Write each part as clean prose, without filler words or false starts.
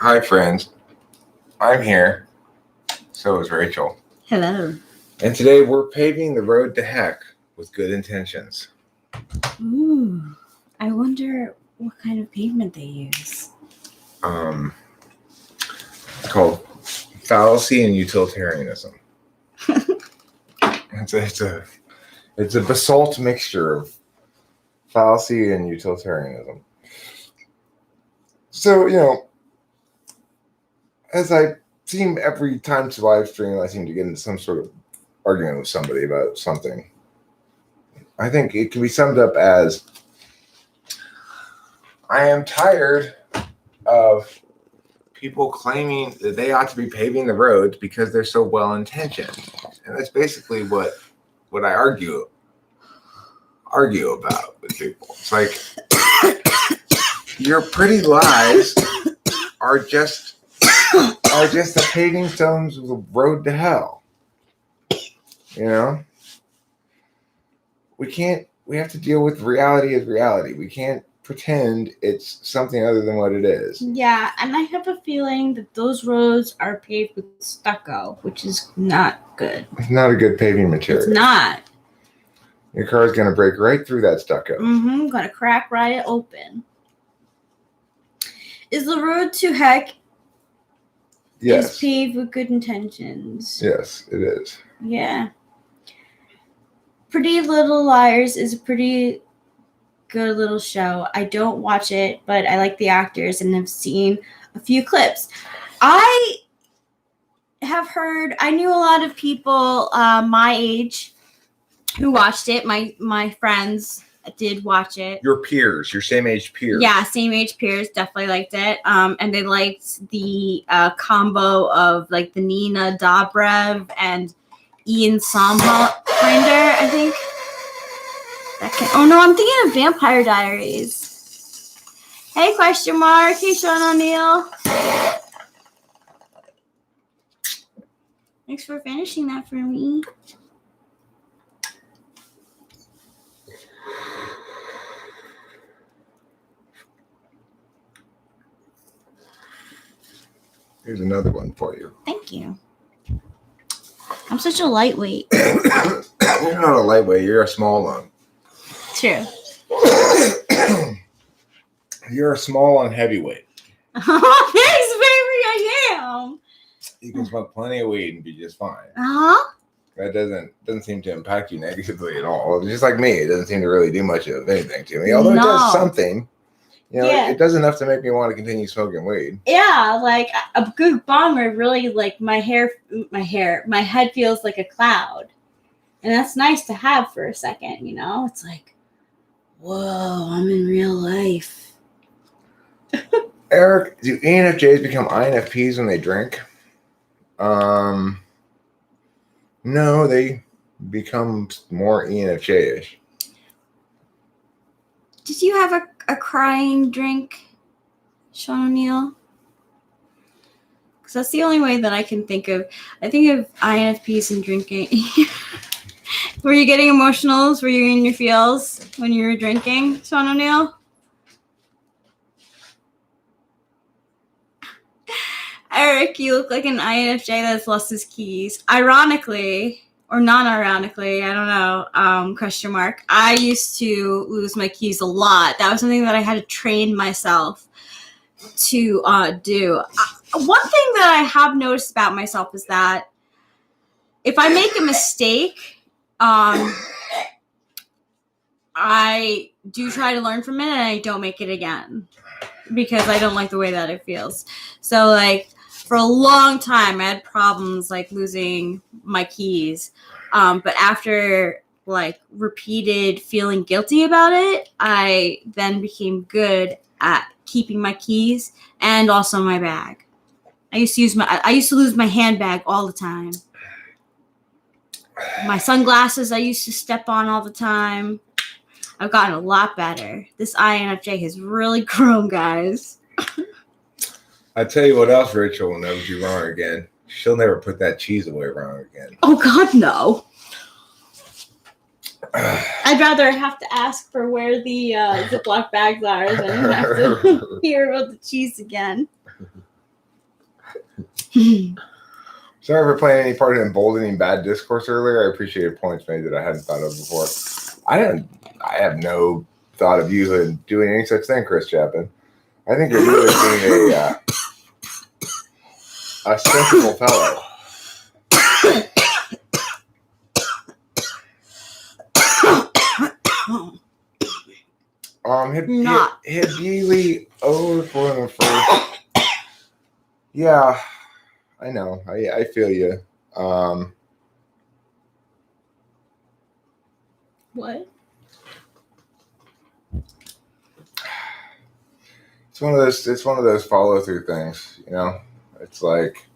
Hi, friends. I'm here. So is Rachel. Hello. And today we're paving the road to heck with good intentions. Ooh, I wonder what kind of pavement they use. It's called fallacy and utilitarianism. It's a basalt mixture of fallacy and utilitarianism. So, as I seem every time to live stream, I seem to get into some sort of argument with somebody about something. I think it can be summed up as, I am tired of people claiming that they ought to be paving the roads because they're so well intentioned. And that's basically what I argue about with people. It's like, your pretty lies are just the paving stones of the road to hell. We have to deal with reality as reality. We can't pretend it's something other than what it is. Yeah, and I have a feeling that those roads are paved with stucco, which is not good. It's not a good paving material. It's not. Your car is going to break right through that stucco. Gonna crack right open. Is the road to heck is paved with good intentions? Yes, it is. Yeah. Pretty Little Liars is a pretty good little show. I don't watch it, but I like the actors and have seen a few clips. I knew a lot of people my age who watched it. My friends did watch it. Your peers, your same age peers. Yeah, same age peers definitely liked it. And they liked the combo of like the Nina Dobrev and Ian Somerhalder, I think. I'm thinking of Vampire Diaries. Hey, question mark. Hey, Sean O'Neill. Thanks for finishing that for me. Here's another one for you. Thank you. I'm such a lightweight. You're not a lightweight. You're a small one. True. You're a small and heavyweight. Thanks, baby. I am. You can smoke plenty of weed and be just fine. That doesn't seem to impact you negatively at all. Just like me, it doesn't seem to really do much of anything to me. Although it does something. It does enough to make me want to continue smoking weed. Yeah, like a good bomber really like my head feels like a cloud. And that's nice to have for a second, It's like, whoa, I'm in real life. Eric, do ENFJs become INFPs when they drink? No, they become more ENFJ-ish. Did you have a crying drink, Sean O'Neill? Because that's the only way that I can think of. I think of INFPs and drinking. Were you getting emotionals? Were you in your feels when you were drinking, Sean O'Neill? Eric, you look like an INFJ that's lost his keys. Ironically, or non-ironically, I don't know, question mark. I used to lose my keys a lot. That was something that I had to train myself to do. One thing that I have noticed about myself is that if I make a mistake, I do try to learn from it and I don't make it again because I don't like the way that it feels. So, like, for a long time, I had problems, like, losing my keys. But after, like, repeated feeling guilty about it, I then became good at keeping my keys and also my bag. I used to lose my handbag all the time. My sunglasses I used to step on all the time. I've gotten a lot better. This INFJ has really grown, guys. I tell you what else Rachel will never do wrong again. She'll never put that cheese away wrong again. Oh, God, no. I'd rather have to ask for where the Ziploc bags are than have to hear about the cheese again. Sorry for playing any part in emboldening bad discourse earlier. I appreciated points made that I hadn't thought of before. I have no thought of you doing any such thing, Chris Chapman. I think of you as being a sensible fellow. Hibili over for the first. Yeah, I know. I feel you. What? It's one of those follow through things, you know. It's like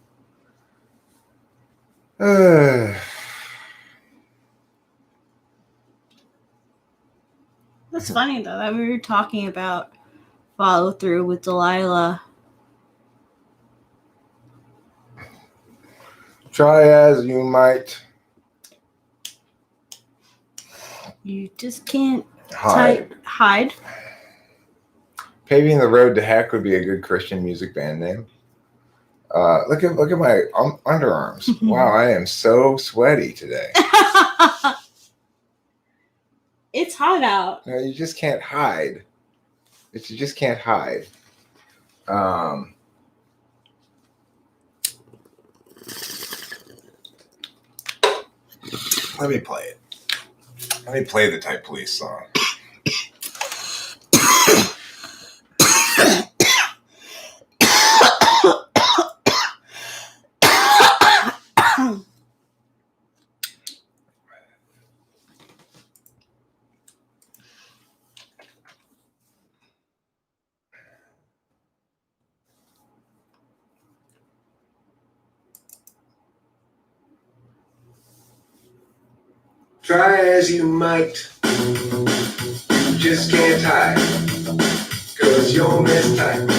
That's funny though that we were talking about follow through with Delilah. Try as you might. You just can't hide. Paving the Road to Heck would be a good Christian music band name. Look at my underarms. Wow, I am so sweaty today. It's hot out. No, you just can't hide. You just can't hide. Let me play it. Let me play the Type Police song. Try as you might, you just can't hide, 'cause you're mistyped.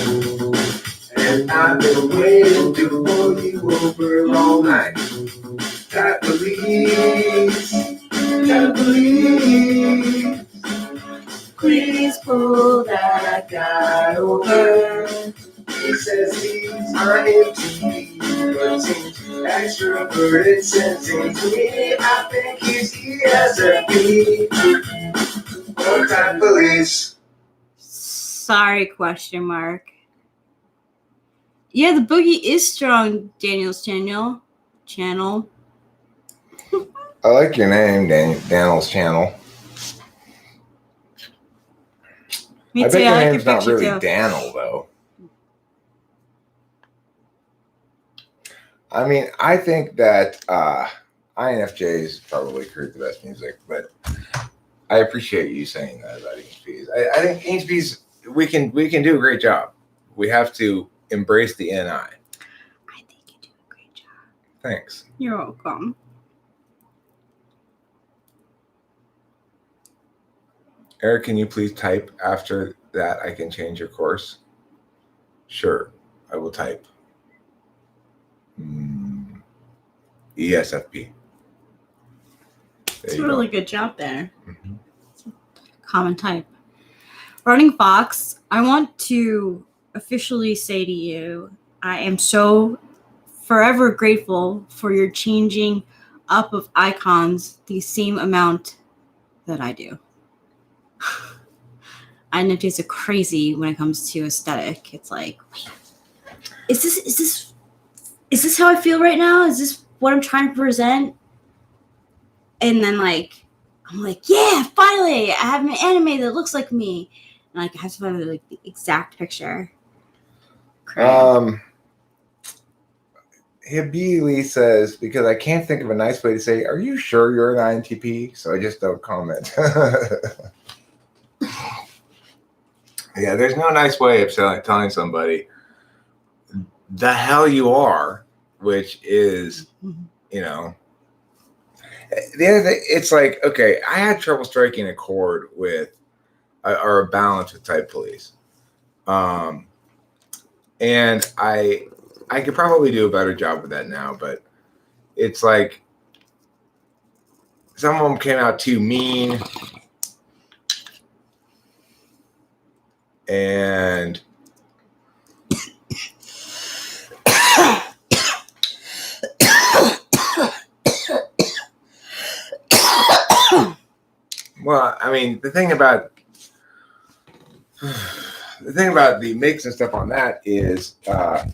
And I've been waiting to pull you over all night. Type Police, Type Police. Please pull that guy over. He says he's INTP, but seems extroverted, sensing to me. I think he's ESFP. Or Type Police. Sorry, question mark. Yeah, the boogie is strong, Daniel's channel. I like your name, Daniel's channel. Me I too. bet your I name's not really too. Daniel, though. I mean, I think that INFJs probably create the best music, but I appreciate you saying that about HPs. I think HPs, we can do a great job. We have to embrace the NI. I think you do a great job. Thanks. You're welcome. Eric, can you please type after that? I can change your course. Sure, I will type. ESFP. It's a really good job there. Mm-hmm. Common type. Running Fox, I want to officially say to you, I am so forever grateful for your changing up of icons the same amount that I do. INFJs are crazy when it comes to aesthetic. It's like, wait, is this how I feel right now? Is this what I'm trying to present? And then I'm like, yeah, finally, I have an anime that looks like me. And I have to find the exact picture. Hibili says, because I can't think of a nice way to say, are you sure you're an INTP? So I just don't comment. Yeah, there's no nice way of telling somebody the hell you are, which is, you know, the other thing, it's like, okay, I had trouble striking a chord with, or a balance with Type Police. And I could probably do a better job with that now, but it's like some of them came out too mean. And Well, I mean, the thing about the mix and stuff on that is I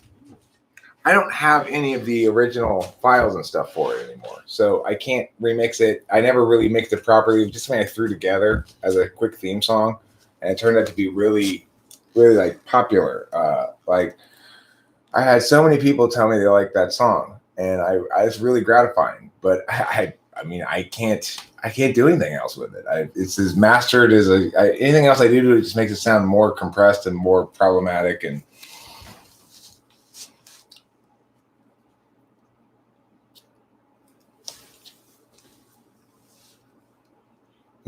don't have any of the original files and stuff for it anymore, so I can't remix it. I never really mixed it properly. Just something I threw together as a quick theme song, and it turned out to be really, really like popular. Like I had so many people tell me they like that song, and I it's really gratifying. But I mean, I can't do anything else with it. It's as mastered as anything else I do to it. Just makes it sound more compressed and more problematic. And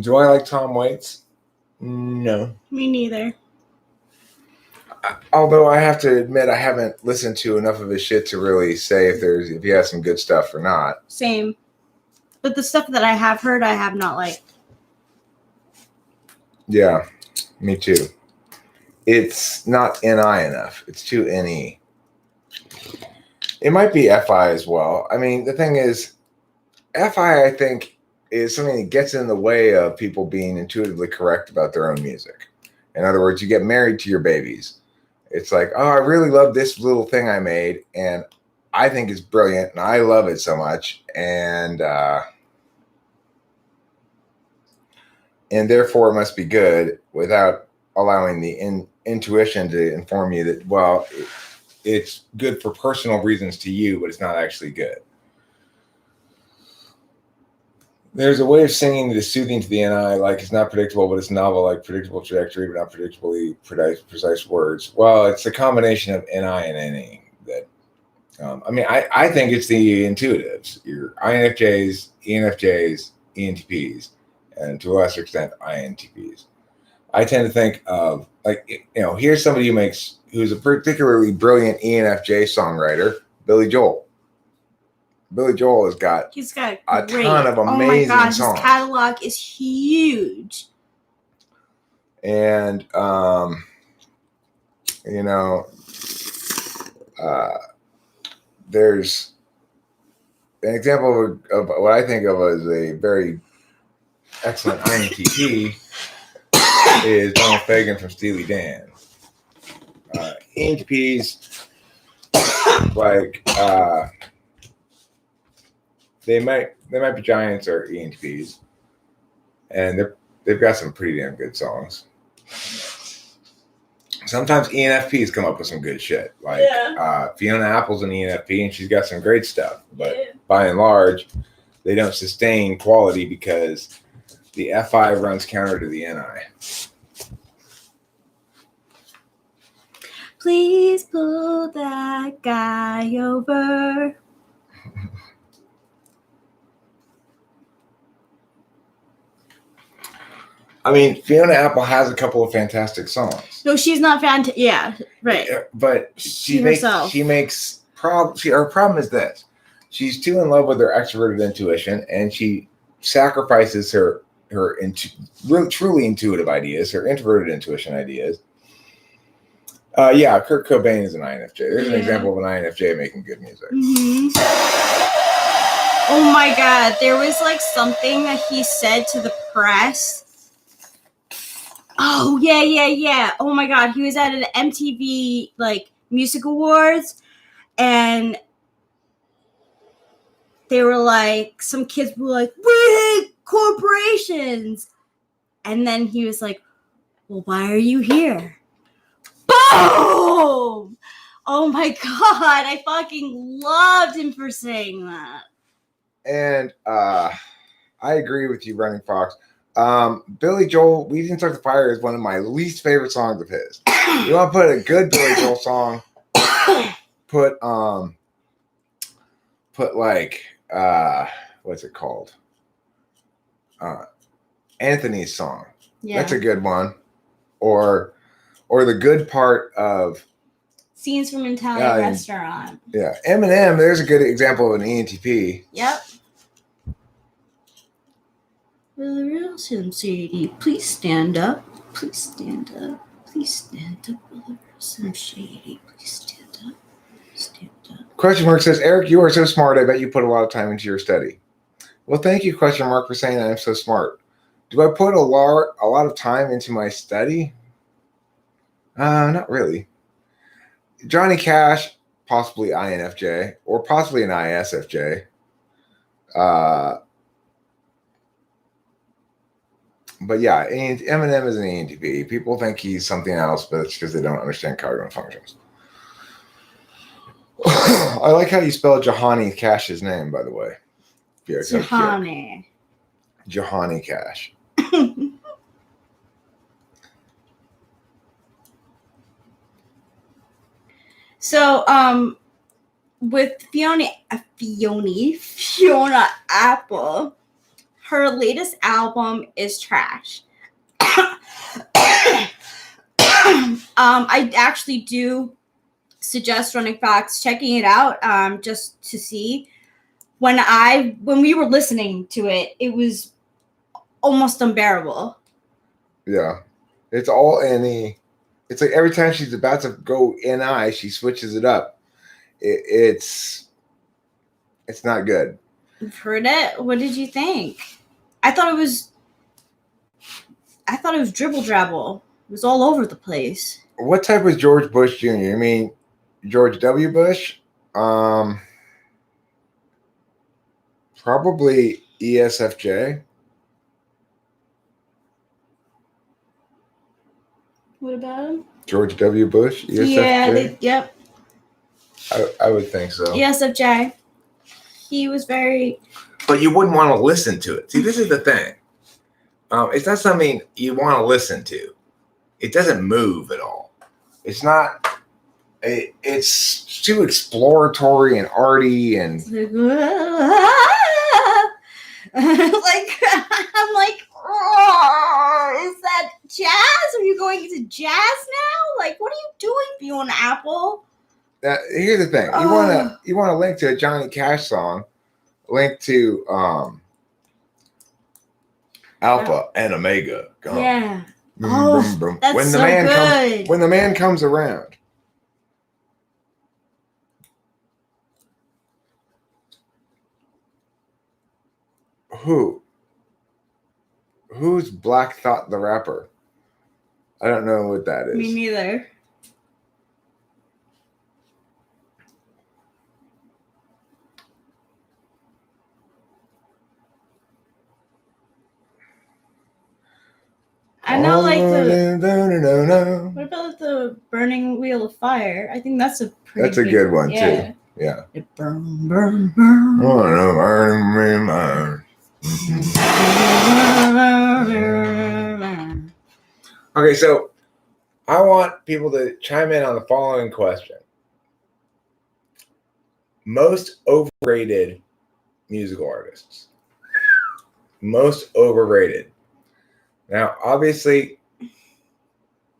do I like Tom Waits? No. Me neither. Although I have to admit, I haven't listened to enough of his shit to really say if he has some good stuff or not. Same. But the stuff that I have heard, I have not liked. Yeah, me too. It's not NI enough. It's too NE. It might be FI as well. I mean, the thing is, FI, I think, is something that gets in the way of people being intuitively correct about their own music. In other words, you get married to your babies. It's like, oh, I really love this little thing I made, and I think it's brilliant, and I love it so much, and therefore it must be good, without allowing the intuition to inform you that, well, it's good for personal reasons to you, but it's not actually good. There's a way of singing that is soothing to the NI, like it's not predictable, but it's novel, like predictable trajectory, but not predictably precise words. Well, it's a combination of NI and NE that, I mean, I think it's the intuitives, your INFJs, ENFJs, ENTPs, and to a lesser extent, INTPs. I tend to think of, like, here's somebody who's a particularly brilliant ENFJ songwriter, Billy Joel. Billy Joel has got a ton of amazing songs. His catalog is huge. And, there's an example of what I think of as a very excellent INTP is Donald Fagen from Steely Dan. ENTPs, like, they might be giants or ENTPs, and they've got some pretty damn good songs. Sometimes ENFPs come up with some good shit. Like Fiona Apple's an ENFP, and she's got some great stuff. But by and large, they don't sustain quality because the FI runs counter to the NI. Please pull that guy over. I mean, Fiona Apple has a couple of fantastic songs. No, she's not fantastic. Yeah, right. But her problem is this. She's too in love with her extroverted intuition, and she sacrifices her truly intuitive ideas, her introverted intuition ideas. Kurt Cobain is an INFJ. There's an example of an INFJ making good music. Mm-hmm. Oh my God. There was like something that he said to the press. Oh, yeah. Oh my God. He was at an MTV like music awards, and they were like, some kids were like, we hate corporations. And then he was like, well, why are you here? Boom! Oh my God. I fucking loved him for saying that. And I agree with you, Running Fox. Billy Joel, We Didn't Start the Fire is one of my least favorite songs of his. You want to put a good Billy Joel song, put like, what's it called? Anthony's song. Yeah. That's a good one. Or the good part of Scenes from Italian Restaurant. Yeah. Eminem, there's a good example of an ENTP. Yep. Will the real Slim Shady please stand up? Please stand up. Please stand up. Will the real Slim Shady please stand up? Stand up. Question mark says, Eric, you are so smart. I bet you put a lot of time into your study. Well, thank you, question mark, for saying that I'm so smart. Do I put a lot of time into my study? Not really. Johnny Cash, possibly INFJ, or possibly an ISFJ. But yeah, Eminem is an ENTP. People think he's something else, but it's because they don't understand cognitive functions. I like how you spell Johnny Cash's name, by the way. Johnny. Johnny Cash. So, with Fiona Apple, her latest album is trash. I actually do suggest Running Fox checking it out, just to see. When we were listening to it, it was almost unbearable. Yeah, it's all NE. It's like every time she's about to go NI, she switches it up. It's not good. You've heard it. What did you think? I thought it was dribble drabble. It was all over the place. What type was George Bush Jr.? You mean George W. Bush? Probably ESFJ. What about him? George W. Bush? ESFJ? Yeah, yep. I would think so. ESFJ. He was very... But you wouldn't want to listen to it. See, this is the thing. It's not something you want to listen to. It doesn't move at all. It's not... It's too exploratory and arty and... like, I'm like, oh, is that jazz? Are you going into jazz now? Like, what are you doing, Fiona Apple? Here's the thing: you want to link to a Johnny Cash song, link to Alpha and Omega. Yeah. Boom, boom. That's when the so man good. When the man comes around. Who's Black Thought the rapper? I don't know what that is. Me neither. I know, like the. What about the Burning Wheel of Fire? I think that's a pretty. That's a good one too. Yeah. It burn, burn, burn. Oh no, burn. Okay, so I want people to chime in on the following question. Most overrated musical artists. Most overrated. Now, obviously,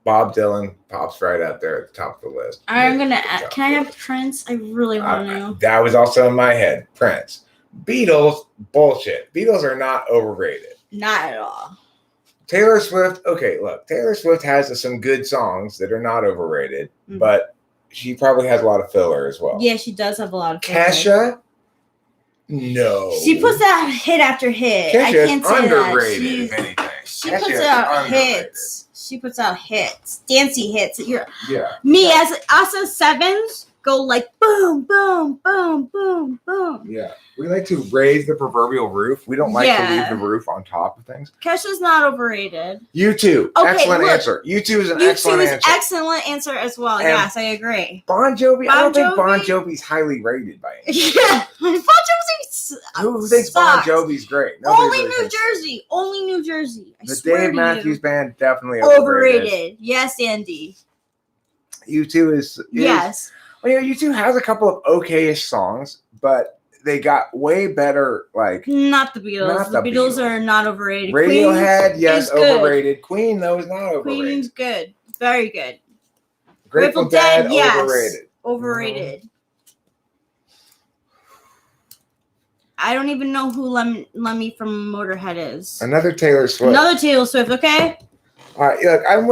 Bob Dylan pops right out there at the top of the list. Can I have Prince? I really want to. That was also in my head. Prince. Beatles, bullshit. Beatles are not overrated. Not at all. Taylor Swift, okay, look, Taylor Swift has some good songs that are not overrated, but she probably has a lot of filler as well. Yeah, she does have a lot of filler. Kesha, no. She puts out hit after hit. Kesha I can't say underrated, that. if anything. She puts out hits. She puts out hits. Dancey hits. Yeah. Me as us as sevens go like boom, boom, boom, boom, boom. Yeah. We like to raise the proverbial roof. We don't like to leave the roof on top of things. Kesha's not overrated. U2. Okay, excellent answer. U2 is an excellent answer. Excellent answer as well. And yes, I agree. Bon Jovi. I don't think Bon Jovi's highly rated by any means. Yeah. Bon Jovi Who thinks Bon Jovi's great? Only New Jersey. Only New Jersey. The Dave Matthews Band definitely overrated. Yes, Andy. U2 is yes. Well, yeah, U2 has a couple of okay-ish songs, but they got way better, like... Not the Beatles. The Beatles are not overrated. Radiohead, yes, overrated. Queen, though, is not overrated. Queen's good. Very good. Grateful Dead, yes. overrated. Overrated. I don't even know who Lemmy from Motorhead is. Another Taylor Swift. Okay? All right, look, I'm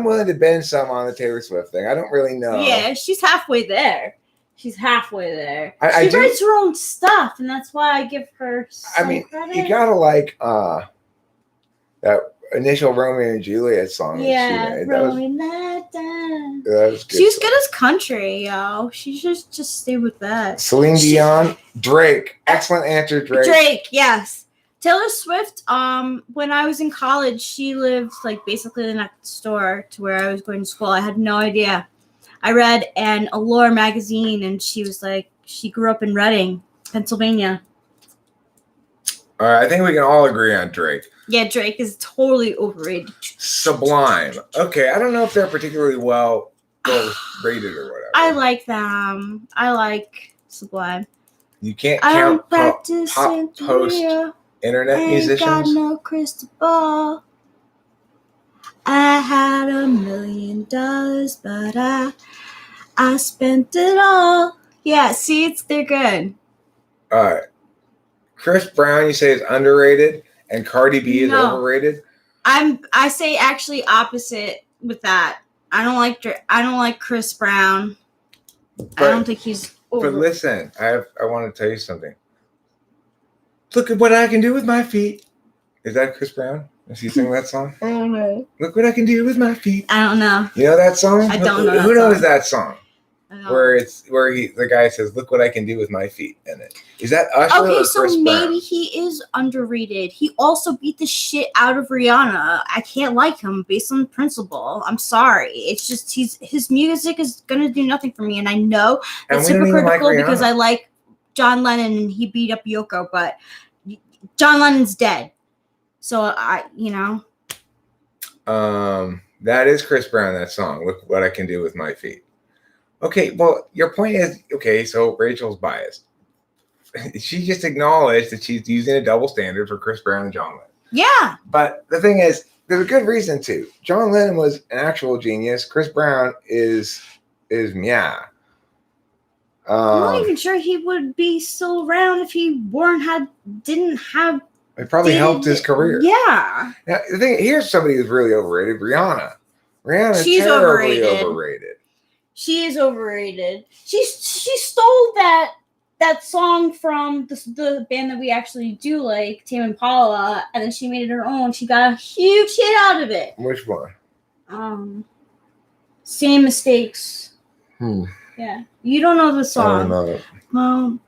willing to bend some on the Taylor Swift thing. I don't really know. Yeah, she's halfway there. She writes her own stuff, and that's why I give her some credit. You gotta like That initial Romeo and Juliet song. Yeah, that was good. She was good as country, yo. She just stay with that. Celine Dion, Drake. Excellent answer, Drake. Drake, yes. Taylor Swift, when I was in college, she lived like basically next door to where I was going to school. I had no idea. I read an Allure magazine, and she was like, she grew up in Reading, Pennsylvania. All right, I think we can all agree on Drake. Yeah, Drake is totally overrated. Sublime. Okay, I don't know if they're particularly well rated or whatever. I like them. I like Sublime. You can't count pop post internet musicians. Got no crystal ball. I had $1 million, but I spent it all. Yeah, see, they're good. All right. Chris Brown, you say is underrated, and Cardi B is overrated. I say actually opposite with that. I don't like Chris Brown. I don't think he's over. But listen, I want to tell you something. Look at what I can do with my feet. Is that Chris Brown? Is he singing that song? I don't know. Look what I can do with my feet. I don't know. You know that song? I don't know. Who knows that song? Where the guy says, "Look what I can do with my feet" in it. Is that Usher or Chris Brown? Okay, so maybe he is underrated. He also beat the shit out of Rihanna. I can't like him based on principle. I'm sorry. It's just his music is gonna do nothing for me, and I know that's hypocritical because I like John Lennon and he beat up Yoko, but John Lennon's dead. So that is Chris Brown. That song, "Look What I Can Do with My Feet." Okay, well, your point is, okay, so Rachel's biased. She just acknowledged that she's using a double standard for Chris Brown and John Lennon. Yeah. But the thing is, there's a good reason to. John Lennon was an actual genius. Chris Brown is meow. I'm not even sure he would be still around if he didn't have. It probably helped his career. Yeah. Now, the thing, here's somebody who's really overrated. Rihanna. She's terribly overrated. She is overrated. She stole that song from the band that we actually do like, Tame Impala, and then she made it her own. She got a huge hit out of it. Which one? Same Mistakes. Yeah. You don't know the song. I don't know.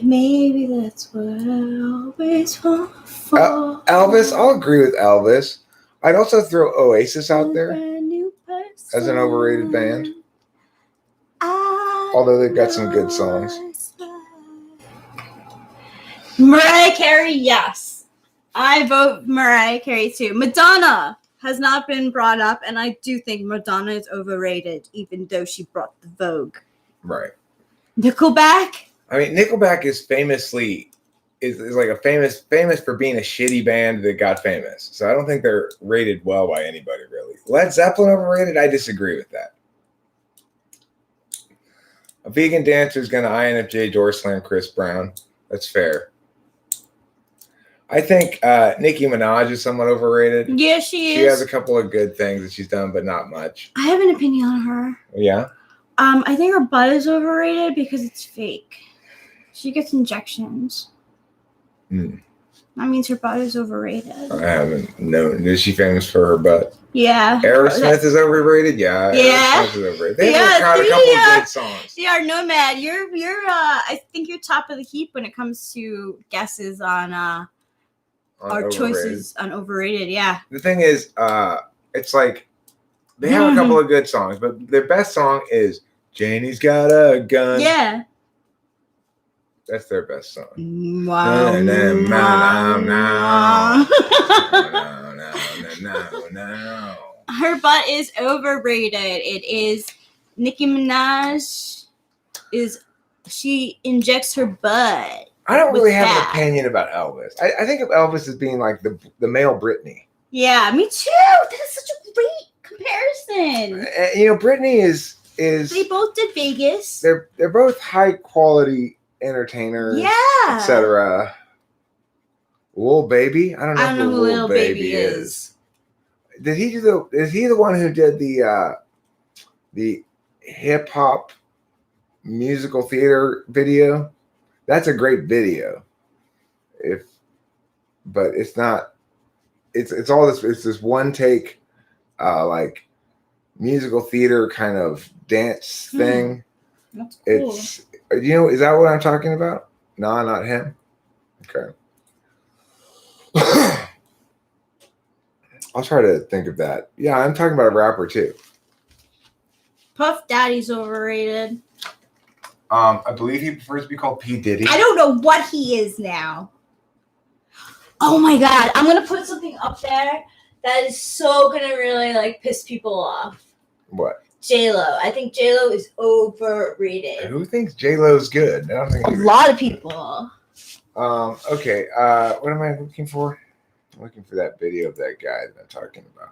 Maybe that's what I always want for. Elvis, I'll agree with Elvis. I'd also throw Oasis out there as an overrated band. Although they've got some good songs. Mariah Carey, yes. I vote Mariah Carey too. Madonna has not been brought up, and I do think Madonna is overrated, even though she brought the Vogue. Right. Nickelback? I mean, Nickelback is famously is like a famous for being a shitty band that got famous. So I don't think they're rated well by anybody, really. Led Zeppelin overrated? I disagree with that. A vegan dancer is going to INFJ door slam Chris Brown. That's fair. I think Nicki Minaj is somewhat overrated. Yeah, she is. She has a couple of good things that she's done, but not much. I have an opinion on her. Yeah? I think her butt is overrated because it's fake. She gets injections. That means her butt is overrated. I haven't known. Is she famous for her butt? Yeah. Aerosmith is overrated? Yeah. Aerosmith is overrated. They have got a couple of good songs. Yeah, Nomad. You're I think you're top of the heap when it comes to guesses on our overrated. Choices on overrated. Yeah. The thing is, it's like they have a couple of good songs, but their best song is Janie's Got a Gun. Yeah. That's their best song. Wow. No. Her butt is overrated. It is Nicki Minaj she injects her butt. I don't really have an opinion about Elvis. I think of Elvis as being like the male Britney. Yeah, me too. That's such a great comparison. Britney is they both did Vegas. They're both high quality entertainers, etc. Lil Baby, I don't know who Lil Baby is. Is he the one who did hip hop musical theater video. That's a great video. But it's not. It's all this. It's this one take, like musical theater kind of dance thing. That's cool. It's is that what I'm talking about? No, not him. Okay. I'll try to think of that. Yeah, I'm talking about a rapper too. Puff Daddy's overrated. I believe he prefers to be called P. Diddy. I don't know what he is now. Oh my god, I'm gonna put something up there that is so gonna really like piss people off. What? J-Lo. I think J-Lo is overrated. Who thinks J-Lo's good? I don't think a lot of people. Okay. What am I looking for? I'm looking for that video of that guy that I'm talking about.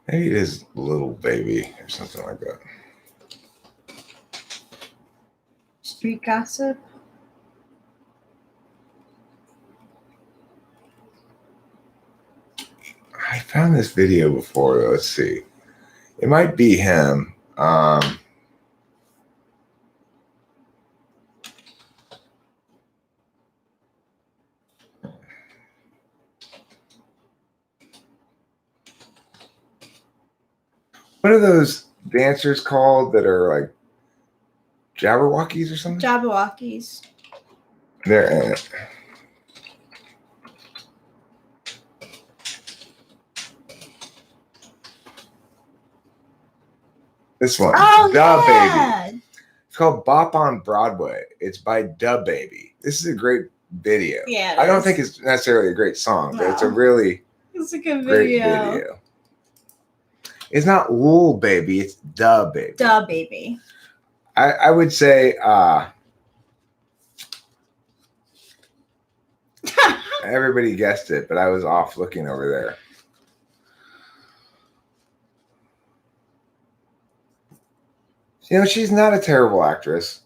Maybe it is Little Baby or something like that. Street gossip. I found this video before. Let's see. It might be him. What are those dancers called that are like Jabberwockies or something? Jabberwockies. They're in it. This one. Oh, Da Baby. It's called Bop on Broadway. It's by Da Baby. This is a great video. Yeah. I don't think it's necessarily a great song, but it's a really it's a good great video. It's not Lil Baby, it's Da Baby. Da Baby. I would say everybody guessed it, but I was off looking over there. She's not a terrible actress.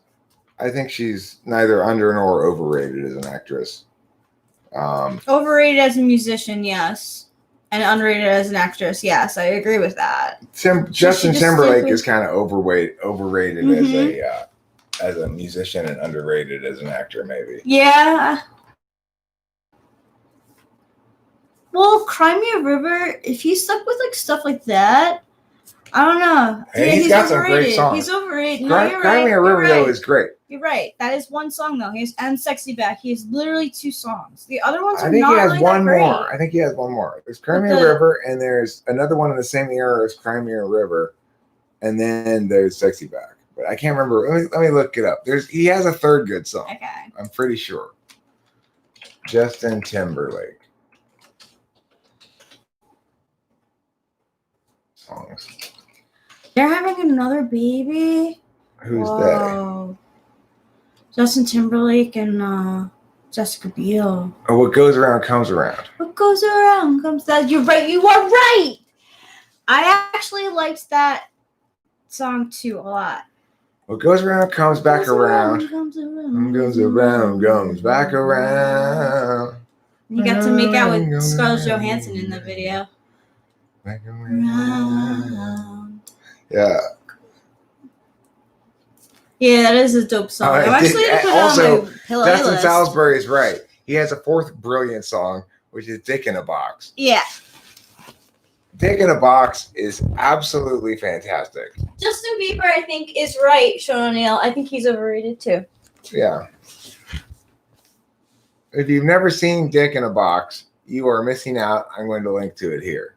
I think she's neither under nor overrated as an actress. Overrated as a musician, yes. And underrated as an actress, yes. I agree with that. Justin Timberlake is kind of overrated as a musician and underrated as an actor, maybe. Yeah. Well, Cry Me a River, if he stuck with like stuff like that, I don't know. Hey, he's got overrated. Some great songs. He's overrated. Cry Me a River, though, is great. You're right. That is one song, though. And Sexy Back. He has literally 2 songs. The other ones are not I think he has really one that more. great. I think he has one more. There's Cry Me a River, and there's another one in the same era as Cry Me a River, and then there's Sexy Back. But I can't remember. Let me look it up. He has a third good song. Okay. I'm pretty sure. Justin Timberlake. Songs. They're having another baby. Who's that? Justin Timberlake and Jessica Biel. Oh, what goes around comes around. What goes around comes that. You're right. You are right. I actually liked that song too a lot. What goes around comes back around. Comes around, comes back around. You got to make out with Scarlett Johansson in the video. Back around. Yeah. Yeah, that is a dope song. I'm actually going to put it on my playlist. Justin Salisbury is right. He has a 4th brilliant song, which is Dick in a Box. Yeah. Dick in a Box is absolutely fantastic. Justin Bieber, I think, is right, Sean O'Neill. I think he's overrated, too. Yeah. If you've never seen Dick in a Box, you are missing out. I'm going to link to it here.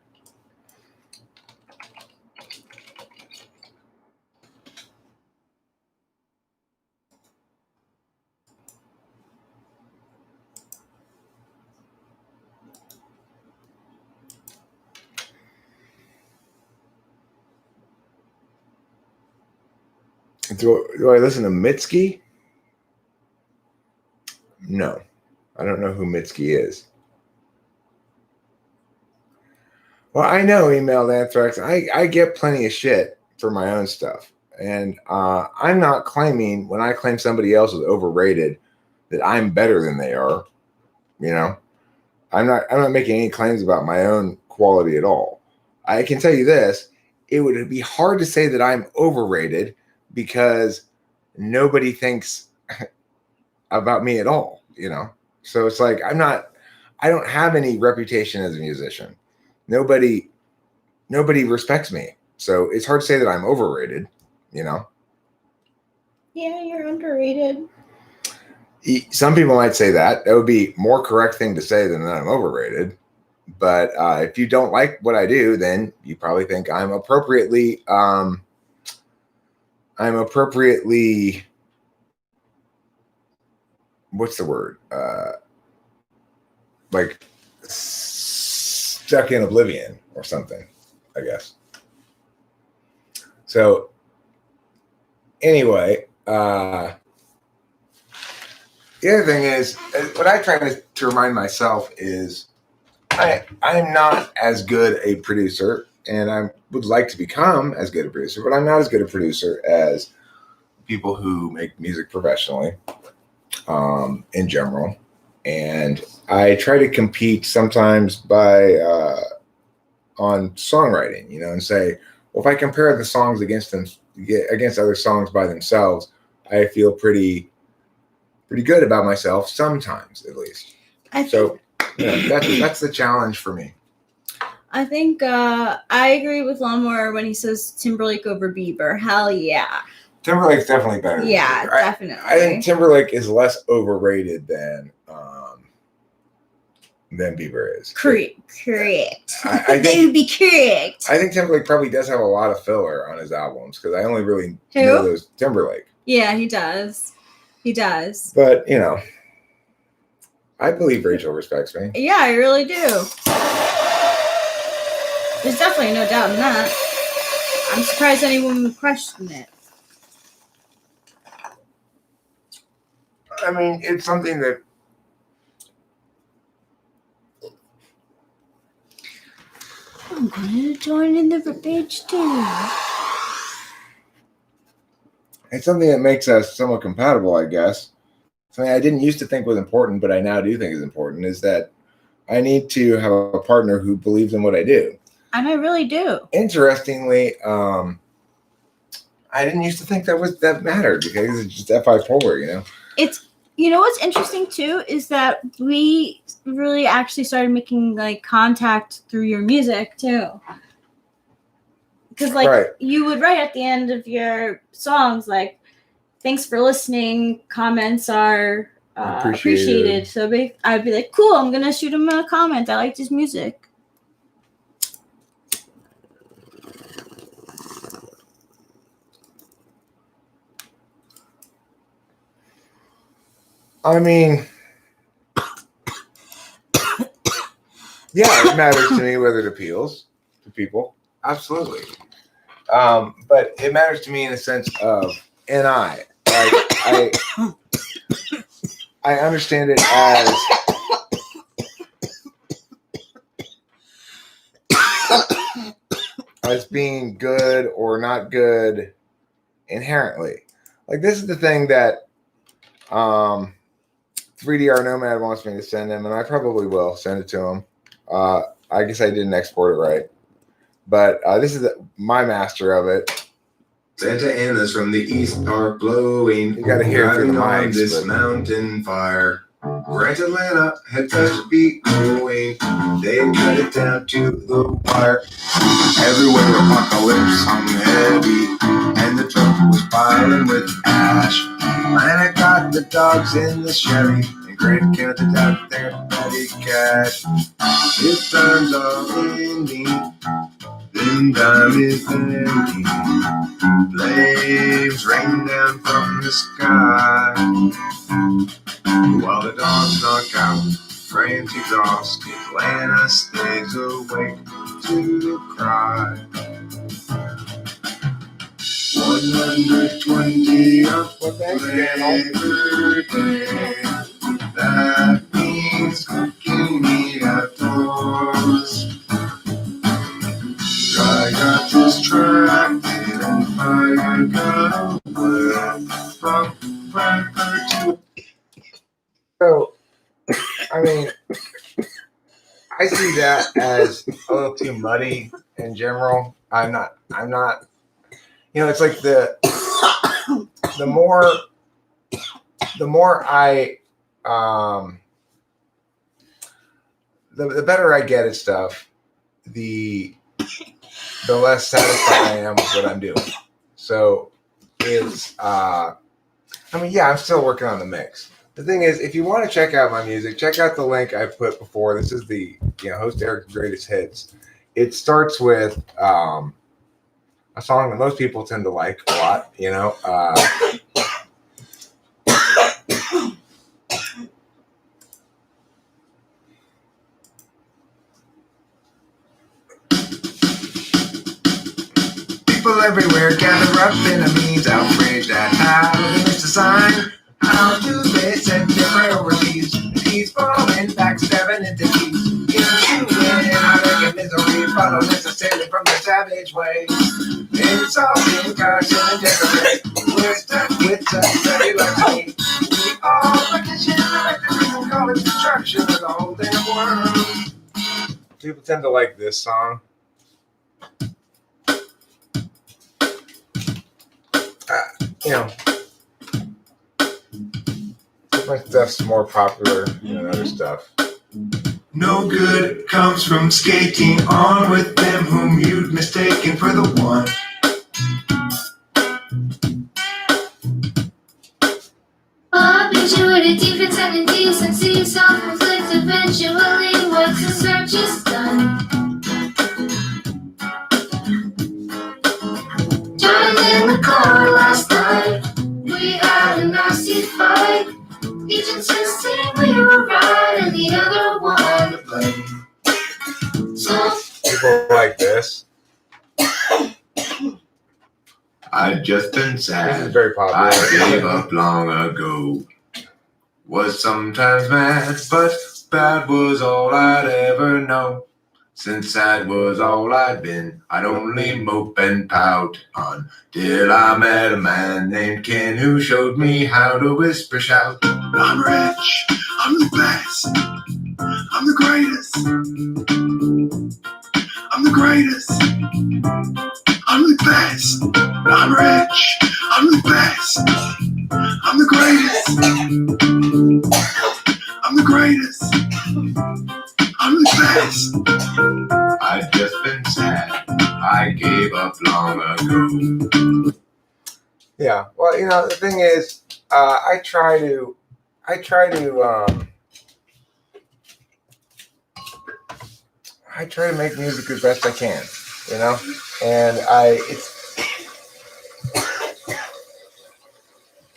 Do I listen to Mitski? No. I don't know who Mitski is. Well, I know emailed Anthrax. I get plenty of shit for my own stuff. And I'm not claiming, when I claim somebody else is overrated, that I'm better than they are. You know? I'm not making any claims about my own quality at all. I can tell you this, it would be hard to say that I'm overrated because nobody thinks about me at all, you know? So it's like, I don't have any reputation as a musician. Nobody respects me. So it's hard to say that I'm overrated, you know? Yeah, you're underrated. Some people might say that. That would be a more correct thing to say than that I'm overrated. But if you don't like what I do, then you probably think I'm appropriately what's the word? Like stuck in oblivion or something, I guess. So anyway, the other thing is, what I try to remind myself is I'm not as good a producer, and I would like to become as good a producer, but I'm not as good a producer as people who make music professionally in general. And I try to compete sometimes by on songwriting, you know, and say, well, if I compare the songs against other songs by themselves, I feel pretty good about myself sometimes, at least. That's the challenge for me. I think I agree with Lawnmower when he says Timberlake over Bieber. Hell yeah. Timberlake's definitely better. Yeah, definitely. I think Timberlake is less overrated than Bieber is. Correct. I think, they would be correct. I think Timberlake probably does have a lot of filler on his albums because I only really know those Timberlake. Yeah, he does. He does. But, you know, I believe Rachel respects me. Yeah, I really do. There's definitely no doubt in that. I'm surprised anyone would question it. I mean, it's something that I'm going to join in the page too. It's something that makes us somewhat compatible, I guess. Something I didn't used to think was important, but I now do think is important, is that I need to have a partner who believes in what I do. And I really do. Interestingly, I didn't used to think that mattered because it's just F5 you know? You know what's interesting too is that we really actually started making like contact through your music too. Because you would write at the end of your songs like, "Thanks for listening. Comments are appreciated." So I'd be like, "Cool, I'm gonna shoot him a comment. I like his music." I mean, yeah, it matters to me whether it appeals to people. Absolutely. But it matters to me in a sense of, I understand it as being good or not good inherently. Like, this is the thing that 3DR Nomad wants me to send him, and I probably will send it to him. I guess I didn't export it right. But this is my master of it. Santa Ana's from the east are blowing. You gotta hear it through the mics. This mountain fire. Grant Atlanta had best be going. They cut it down to the wire. Everywhere apocalypse hung heavy, and the truck was piling with ash. Atlanta got the dogs in the Chevy, and Grant counted out their petty cash. If times are ending, then time is ending. Flames rain down from the sky, while the dogs knock out France exhausted. Atlanta stays awake to cry. One 120 of that means cooking meat outdoors. I got distracted and fire got away from Frankfurt to. So, I mean, I see that as a little too muddy in general. I'm not, it's like the more I, the better I get at stuff, the less satisfied I am with what I'm doing. So it's, I'm still working on the mix. The thing is, if you want to check out my music, check out the link I put before. This is the Host Eric's Greatest Hits. It starts with a song that most people tend to like a lot. People everywhere gather up in a means, outraged at how they missed a sign. How do they set their priorities? He's falling, backstabbing into peace. Heartache and misery follow necessarily from the savage way. Insulting, caution, and decorate. We're stuck with somebody like me. We all petition like the reason call it destruction of the whole damn world. People tend to like this song. My stuff's more popular than other stuff. No good comes from skating on with them whom you'd mistaken for the one. Habituated defense and indecency, self-inflict eventually once the search is done. Joined in the car last night, we had a nasty fight. Each insisting we were right and the other one to blame. So people like this. I'd just been sad. This is very popular. I gave up long ago. Was sometimes mad, but bad was all I'd ever know. Since sad was all I'd been, I'd only mope and pout until I met a man named Ken who showed me how to whisper shout. I'm rich, I'm the best, I'm the greatest, I'm the greatest, I'm the best, I'm rich, I'm the best, I'm the greatest, I'm the greatest, I'm the best. I'd just been sad, I gave up long ago. Yeah, well, the thing is, I try to make music as best I can, and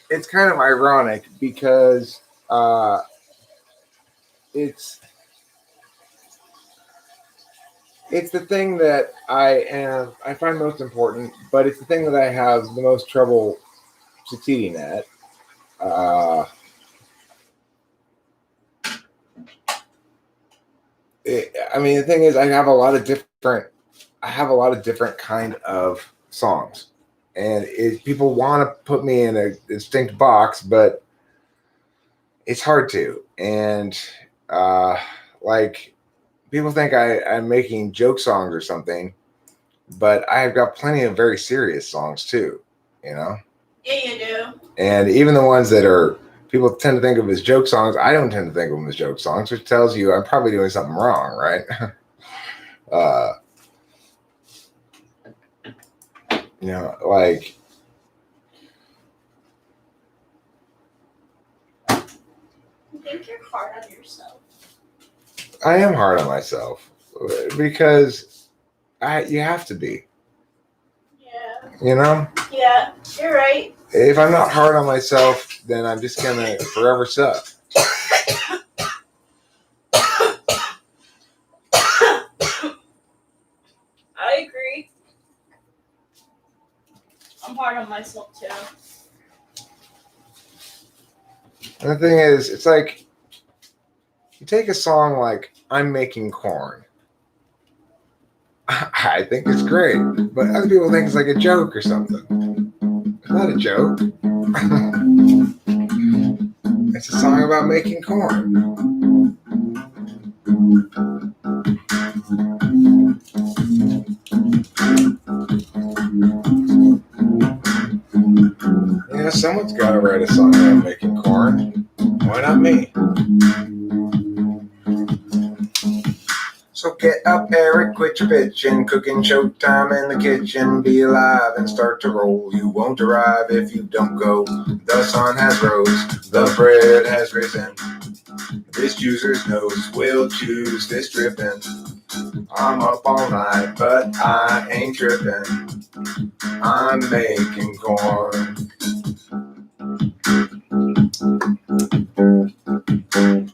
it's kind of ironic because it's the thing that I find most important, but it's the thing that I have the most trouble succeeding at. The thing is, I have a lot of different kind of songs, and people want to put me in a distinct box, but it's hard to. And people think I'm making joke songs or something, but I've got plenty of very serious songs too. Yeah, you do. And even the ones that people tend to think of as joke songs, I don't tend to think of them as joke songs, which tells you I'm probably doing something wrong, right? You think you're hard on yourself? I am hard on myself because you have to be. Yeah. Yeah, you're right. If I'm not hard on myself, then I'm just gonna forever suck. I agree. I'm hard on myself too. And the thing is, it's like you take a song like "I'm Making Corn." I think it's great, but other people think it's like a joke or something. It's not a joke. It's a song about making corn. You know, someone's got to write a song about making corn. Why not me? So get up, Eric, quit your bitching, cooking showtime in the kitchen. Be alive and start to roll. You won't arrive if you don't go. The sun has rose, the bread has risen. This user's nose will choose this dripping. I'm up all night, but I ain't tripping. I'm making corn.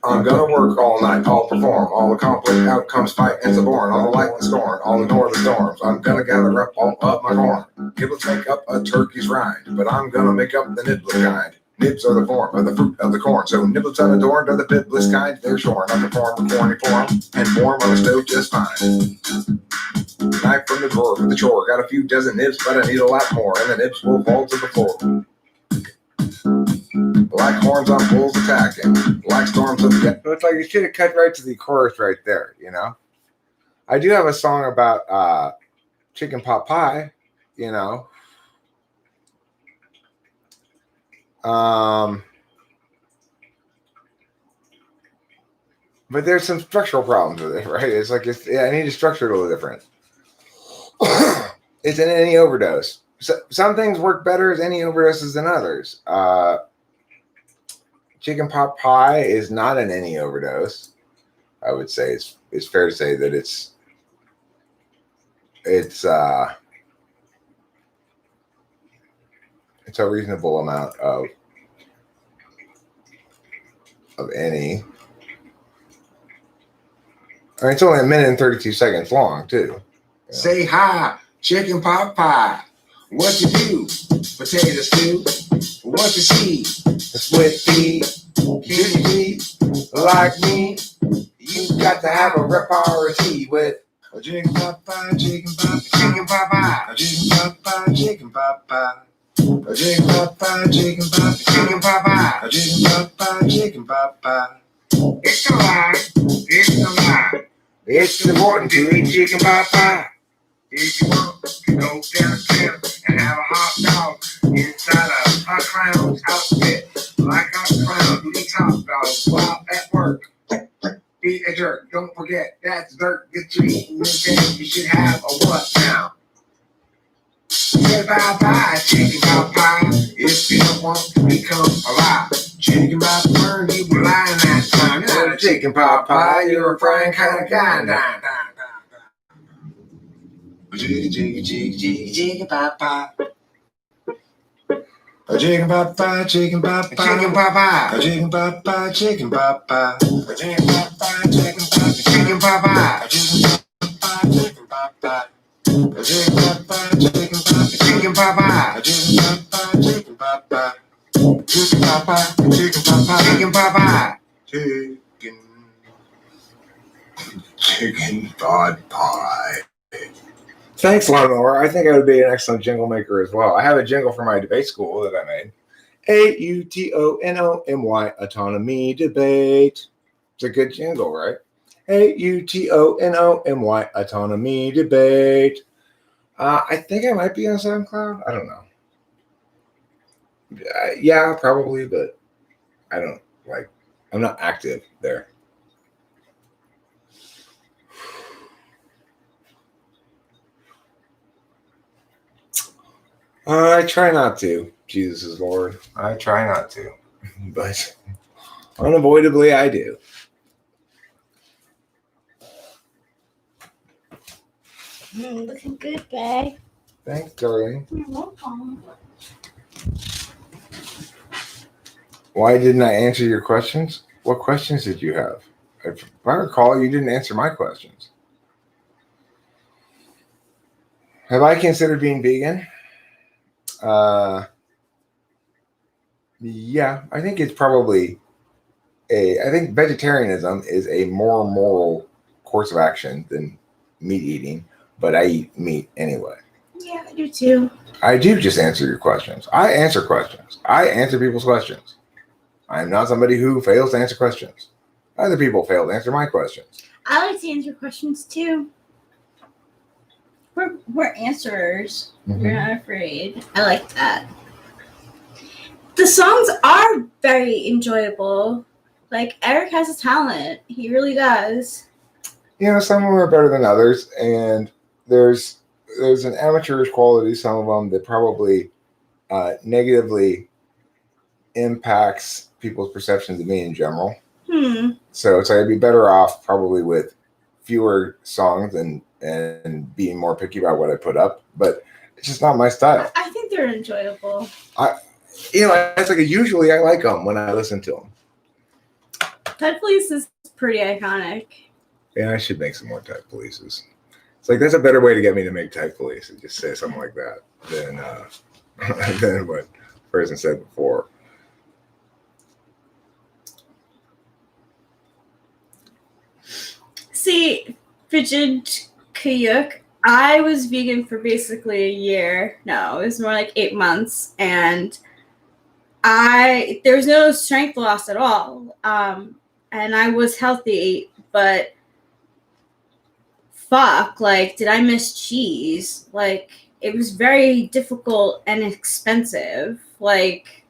I'm gonna work all night, I'll perform, all accomplish outcomes, fight and suborn, all the light and scorn, all ignore the storms. I'm gonna gather up all of my corn. Giblets make up a turkey's rind, but I'm gonna make up the niblet kind. Nibs are the form of the fruit of the corn, so niblets unadorned are the bibless kind. They're shorn on the form of corny form, and form on the stove just fine. Knife from the drawer for the chore, got a few dozen nibs, but I need a lot more, and the nibs will fall to the floor. Like horns on bulls attacking, like storms of the... It's like you should have cut right to the chorus right there, you know? I do have a song about chicken pot pie, you know? But there's some structural problems with it, right? It's like, I need to structure it a little different. It's an any overdose. So, some things work better as any overdoses than others. Chicken pot pie is not an any overdose. I would say it's fair to say that it's a reasonable amount of any. I mean, it's only 1 minute and 32 seconds long, too. You know? Say hi, chicken pot pie. What you do? Potato stew. What you see? A split feed. Can you be like me? You got to have a repartee with a chicken pot pie, chicken pot pie, chicken pot pie, a chicken pot pie, chicken pot pie, a chicken pot pie, chicken pot pie, chicken pot pie, a chicken pot pie, chicken pot pie. It's a lie. It's a lie. It's important to eat chicken pot pie. If you want to go downtown and have a hot dog inside a clown's outfit, like a clown, do the top dog while at work. Be a jerk. Don't forget that's dirt that you're eating. You should have a what now? Say bye bye, chicken pot pie. If you don't want to become alive, chicken pot burn, you were lying that time. You're not a chicken pot pie, you're a frying kind of guy. Chicken pot pie. A chicken pot pie, chicken pot pie, chicken pot pie, a chicken pot pie, chicken pot pie, a chicken pot pie, chicken pot pie, chicken pot pie, a chicken pot pie, chicken pot pie, a chicken pot pie, chicken pot pie, a chicken pot pie, chicken pot pie, chicken pot pie, chicken pot pie, chicken pot pie, chicken pot pie. Thanks, Lawnmower. I think I would be an excellent jingle maker as well. I have a jingle for my debate school that I made. AUTONOMY, autonomy debate. It's a good jingle, right? AUTONOMY, autonomy debate. I think I might be on SoundCloud. I don't know. Yeah, probably, but I'm not active there. I try not to. Jesus is Lord. I try not to. But unavoidably, I do. Looking good, babe. Thanks, darling. You're welcome. Why didn't I answer your questions? What questions did you have? If I recall, you didn't answer my questions. Have I considered being vegan? Yeah, I think it's probably I think vegetarianism is a more moral course of action than meat eating, but I eat meat anyway. Yeah, I do too. I do just answer your questions. I answer questions. I answer people's questions. I'm not somebody who fails to answer questions. Other people fail to answer my questions. I like to answer questions too. We're answerers. Mm-hmm. We're not afraid. I like that. The songs are very enjoyable. Like, Eric has a talent. He really does. You know, some of them are better than others, and there's an amateurish quality, some of them, that probably negatively impacts people's perceptions of me in general. So it's like I'd be better off probably with fewer songs and being more picky about what I put up, but it's just not my style. I think they're enjoyable. It's like usually I like them when I listen to them. Tide Police is pretty iconic. Yeah, I should make some more Tide Polices. It's like that's a better way to get me to make Tide Police and just say something like that than what the person said before. See, Fidget Kayuk, I was vegan for basically a year. No, it was more like 8 months, and there was no strength loss at all. And I was healthy, but fuck, like, did I miss cheese? Like, it was very difficult and expensive. Like,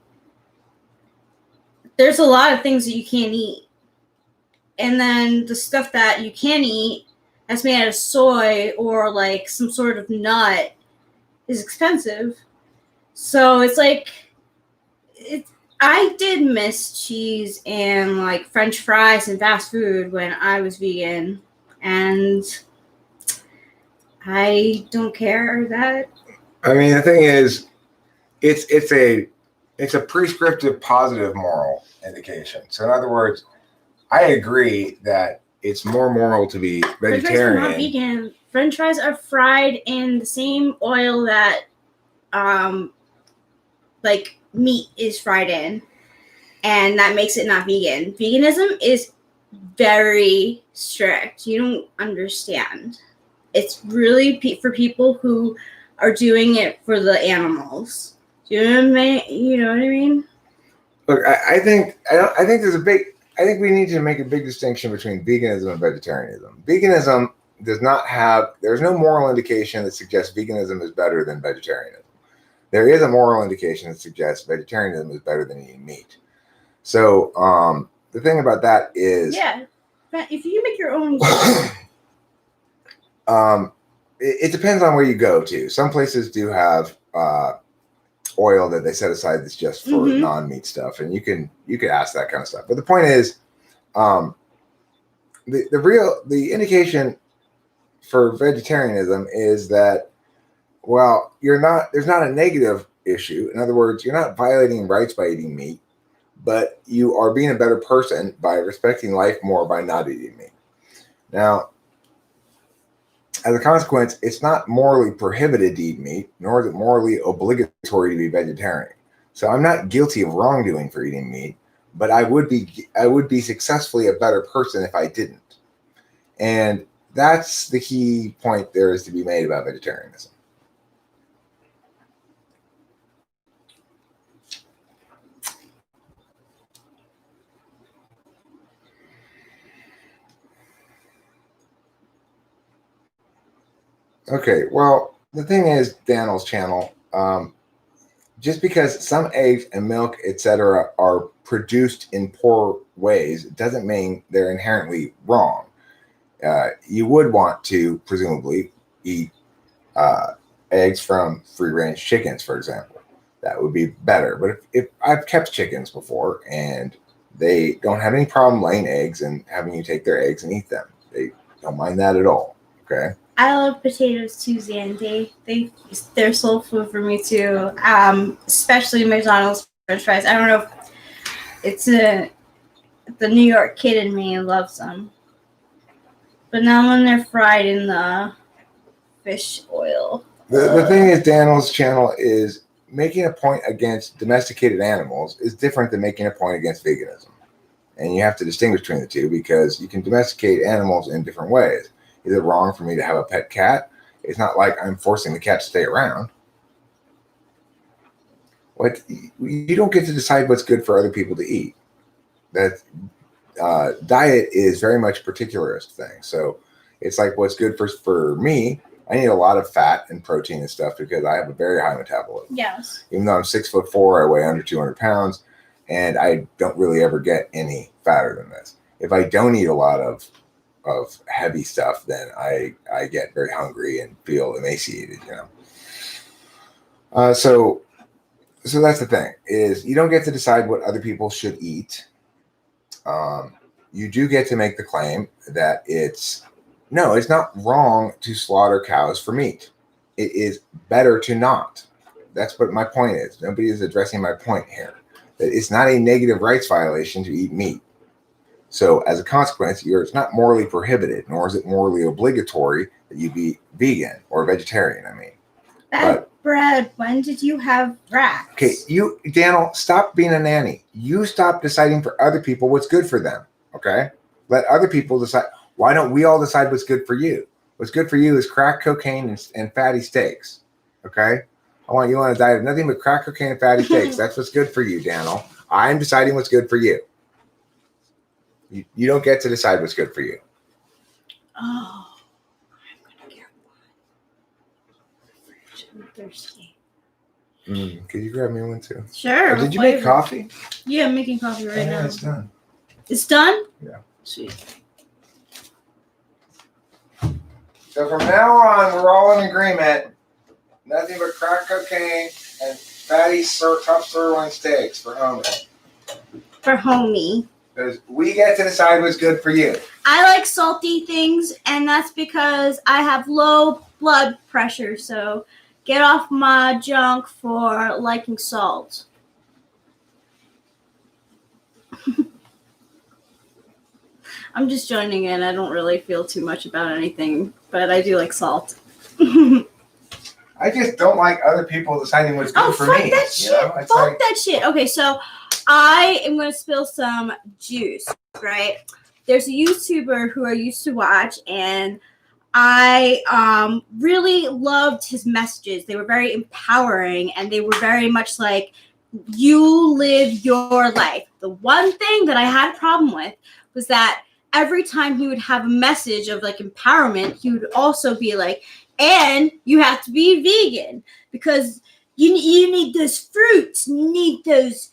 there's a lot of things that you can't eat. And then the stuff that you can eat that's made out of soy or like some sort of nut is expensive. So it's like, I did miss cheese and like French fries and fast food when I was vegan, and I don't care that. I mean, the thing is, it's a prescriptive positive moral indication. So in other words, I agree that it's more moral to be vegetarian. French fries are not vegan. French fries are fried in the same oil that, like, meat is fried in, and that makes it not vegan. Veganism is very strict. You don't understand. It's really for people who are doing it for the animals. Do you know what I mean? Look, I think we need to make a big distinction between veganism and vegetarianism. Veganism there's no moral indication that suggests veganism is better than vegetarianism. There is a moral indication that suggests vegetarianism is better than eating meat. So the thing about that is, yeah, if you make your own, it depends on where you go to. Some places do have oil that they set aside that's just for non-meat stuff, and you could ask that kind of stuff. But the point is, the indication for vegetarianism is that, well, there's not a negative issue. In other words, you're not violating rights by eating meat, but you are being a better person by respecting life more by not eating meat. Now, as a consequence, it's not morally prohibited to eat meat, nor is it morally obligatory to be vegetarian. So I'm not guilty of wrongdoing for eating meat, but I would be successfully a better person if I didn't. And that's the key point there is to be made about vegetarianism. Okay, well, the thing is, Daniel's channel, just because some eggs and milk, etc., are produced in poor ways, doesn't mean they're inherently wrong. You would want to presumably eat eggs from free-range chickens, for example. That would be better. But if I've kept chickens before and they don't have any problem laying eggs and having you take their eggs and eat them, they don't mind that at all. Okay. I love potatoes too, Zandy. They're soul food for me too. Especially McDonald's French fries. I don't know if it's the New York kid in me loves them. But not when they're fried in the fish oil. The thing is, Daniel's channel is making a point against domesticated animals is different than making a point against veganism. And you have to distinguish between the two because you can domesticate animals in different ways. Is it wrong for me to have a pet cat? It's not like I'm forcing the cat to stay around. What you don't get to decide what's good for other people to eat. That diet is very much a particularist thing. So it's like what's good for me. I need a lot of fat and protein and stuff because I have a very high metabolism. Yes. Even though I'm 6'4", I weigh under 200 pounds, and I don't really ever get any fatter than this. If I don't eat a lot of heavy stuff, then I get very hungry and feel emaciated. So that's the thing, is you don't get to decide what other people should eat. You do get to make the claim that it's not wrong to slaughter cows for meat. It is better to not. That's what my point is. Nobody is addressing my point here. That it's not a negative rights violation to eat meat. So as a consequence, it's not morally prohibited, nor is it morally obligatory that you be vegan or vegetarian, Brad, when did you have rats? Okay, Daniel, stop being a nanny. You stop deciding for other people what's good for them, okay? Let other people decide. Why don't we all decide what's good for you? What's good for you is crack cocaine and fatty steaks, okay? I want you on a diet of nothing but crack cocaine and fatty steaks. That's what's good for you, Daniel. I'm deciding what's good for you. You don't get to decide what's good for you. Oh, I'm going to get one. I'm thirsty. Could you grab me one too? Sure. Did you make coffee? Yeah, I'm making coffee right now. It's done. It's done? Yeah. Sweet. So from now on, we're all in agreement. Nothing but crack cocaine and fatty tough sirloin steaks for homie. For homie. Because we get to decide what's good for you. I like salty things, and that's because I have low blood pressure. So get off my junk for liking salt. I'm just joining in. I don't really feel too much about anything, but I do like salt. I just don't like other people deciding what's good for me. Oh, fuck that shit. Fuck that shit. Okay, so I am going to spill some juice, right? There's a YouTuber who I used to watch, and I really loved his messages. They were very empowering, and they were very much like, you live your life. The one thing that I had a problem with was that every time he would have a message of like empowerment, he would also be like, and you have to be vegan because you need those fruits, you need those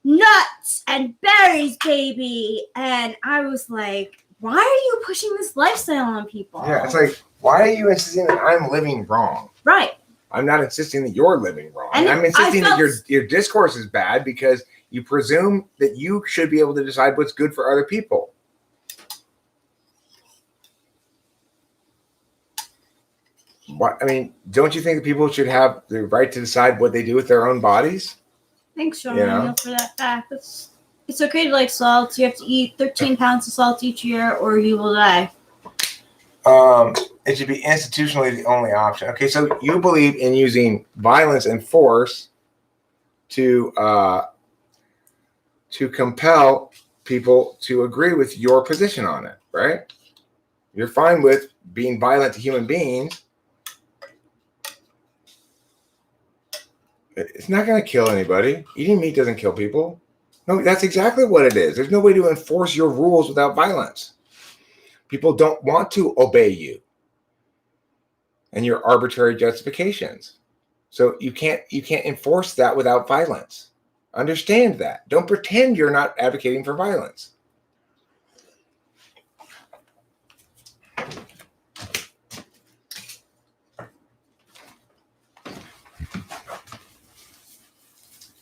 nuts and berries, baby. And I was like, why are you pushing this lifestyle on people? Yeah, it's like, why are you insisting that I'm living wrong? Right. I'm not insisting that you're living wrong. And I'm insisting that your discourse is bad because you presume that you should be able to decide what's good for other people. What, I mean, don't you think that people should have the right to decide what they do with their own bodies? Thanks, Sean, for that fact. It's okay to like salt. You have to eat 13 pounds of salt each year or you will die. It should be institutionally the only option. Okay, so you believe in using violence and force to compel people to agree with your position on it, right? You're fine with being violent to human beings. It's not going to kill anybody. Eating meat doesn't kill people. No, that's exactly what it is. There's no way to enforce your rules without violence. People don't want to obey you and your arbitrary justifications. So you can't enforce that without violence. Understand that. Don't pretend you're not advocating for violence.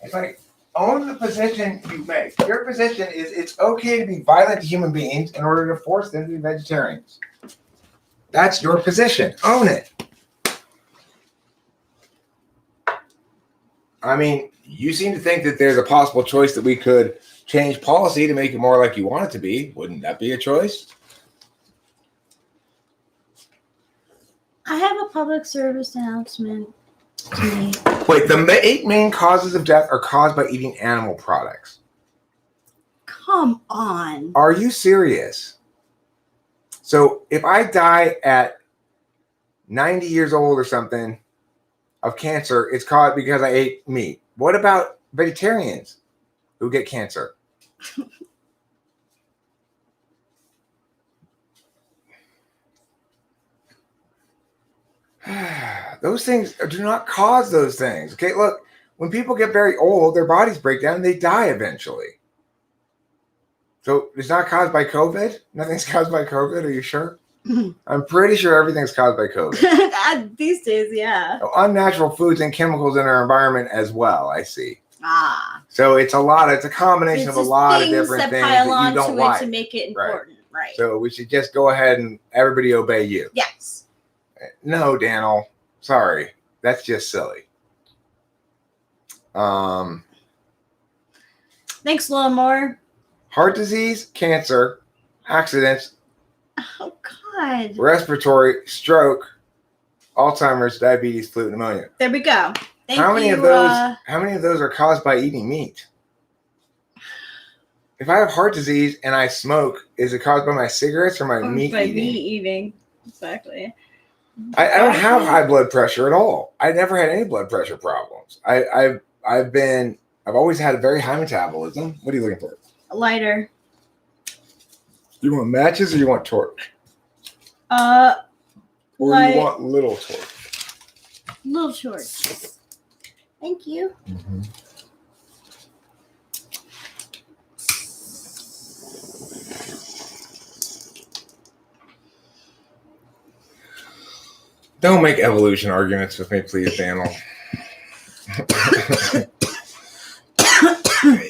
It's like, own the position you make. Your position is it's okay to be violent to human beings in order to force them to be vegetarians. That's your position. Own it. I mean, you seem to think that there's a possible choice that we could change policy to make it more like you want it to be. Wouldn't that be a choice? I have a public service announcement. to me. Wait, the 8 main causes of death are caused by eating animal products. Come on. Are you serious? So if I die at 90 years old or something of cancer, it's caused because I ate meat. What about vegetarians who get cancer? Those things do not cause those things. Okay, look, when people get very old, their bodies break down and they die eventually. So it's not caused by COVID? Nothing's caused by COVID? Are you sure? I'm pretty sure everything's caused by COVID. These days, yeah. So unnatural foods and chemicals in our environment as well, I see. Ah. So it's a combination of a lot of different things that you don't like to make it important, right? So we should just go ahead and everybody obey you. Yes. No, Daniel. Sorry. That's just silly. Thanks, Lawnmower. Heart disease, cancer, accidents. Oh, God. Respiratory, stroke, Alzheimer's, diabetes, flu, pneumonia. There we go. How many of those are caused by eating meat? If I have heart disease and I smoke, is it caused by my cigarettes or my meat by eating? Meat eating. Exactly. I don't have high blood pressure at all. I never had any blood pressure problems. I've always had a very high metabolism. What are you looking for? A lighter. You want matches or you want torch? Or you want little torch? Little torch. Thank you. Mm-hmm. Don't make evolution arguments with me, please, Daniel.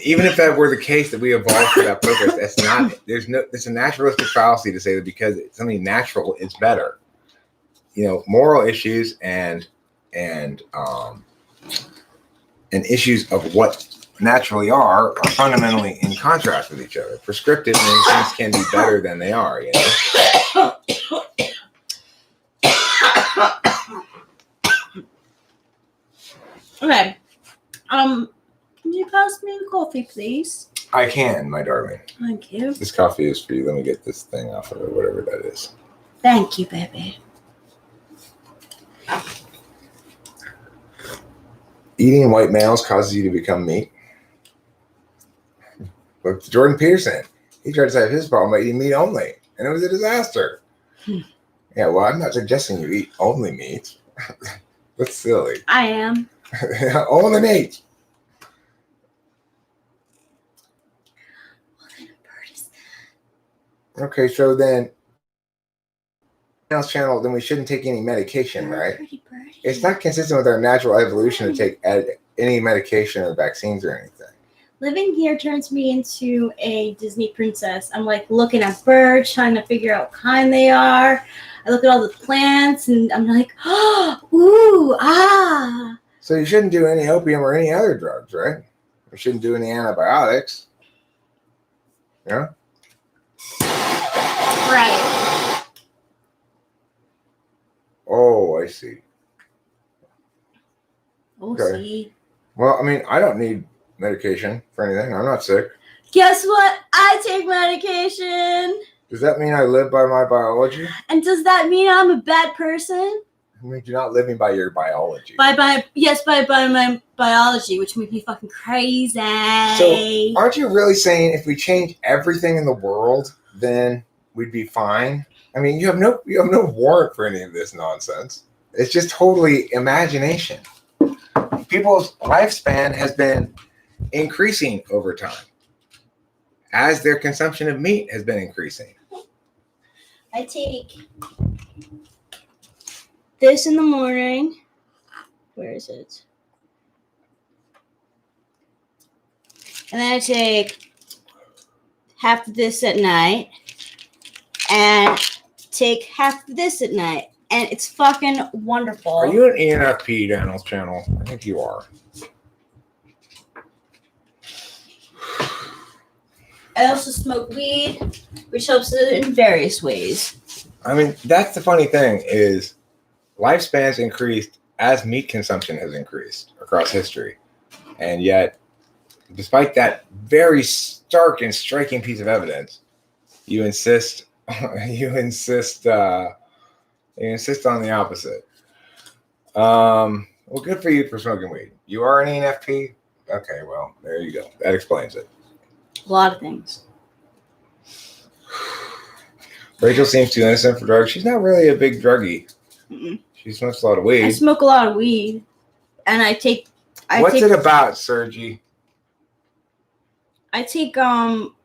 Even if that were the case that we evolved for that purpose, it's a naturalistic fallacy to say that because it's something natural, it's better. Moral issues and issues of what naturally are fundamentally in contrast with each other. Prescriptive means things can be better than they are, Okay. Can you pass me the coffee, please? I can, my darling. Thank you. This coffee is for you. Let me get this thing off of it, whatever that is. Thank you, baby. Eating white males causes you to become meat. Look, Jordan Peterson, he tried to solve his problem by eating meat only, and it was a disaster. Yeah, well, I'm not suggesting you eat only meat. That's silly. I am. Only meat. What kind of bird is that? Okay, so then, channel, then we shouldn't take any medication, right? It's not consistent with our natural evolution to take any medication or vaccines or anything. Living here turns me into a Disney princess. I'm like looking at birds, trying to figure out what kind they are. I look at all the plants and I'm like, oh, ooh, ah. So you shouldn't do any opium or any other drugs, right? You shouldn't do any antibiotics. Yeah? Right. Oh, I see. Oh, Okay. see. Well, I mean, I don't need medication for anything. I'm not sick. Guess what? I take medication. Does that mean I live by my biology? And does that mean I'm a bad person? I mean, you're not living by your biology. By my biology, which makes me fucking crazy. So, aren't you really saying if we change everything in the world, then we'd be fine? I mean, you have no warrant for any of this nonsense. It's just totally imagination. People's lifespan has been increasing over time as their consumption of meat has been increasing. I take this in the morning. Where is it? And then I take half of this at night and take half of this at night. And it's fucking wonderful. Are you an ENFP Daniel's channel? I think you are. I also smoke weed, which helps in various ways. I mean, that's the funny thing is lifespans increased as meat consumption has increased across history, and yet, despite that very stark and striking piece of evidence, you insist you insist on the opposite. Well, good for you for smoking weed. You are an ENFP? Okay, well, there you go. That explains it. A lot of things. Rachel seems too innocent for drugs. She's not really a big druggie. Mm-mm. She smokes a lot of weed. I smoke a lot of weed, and I take. What's it about, Sergi? I take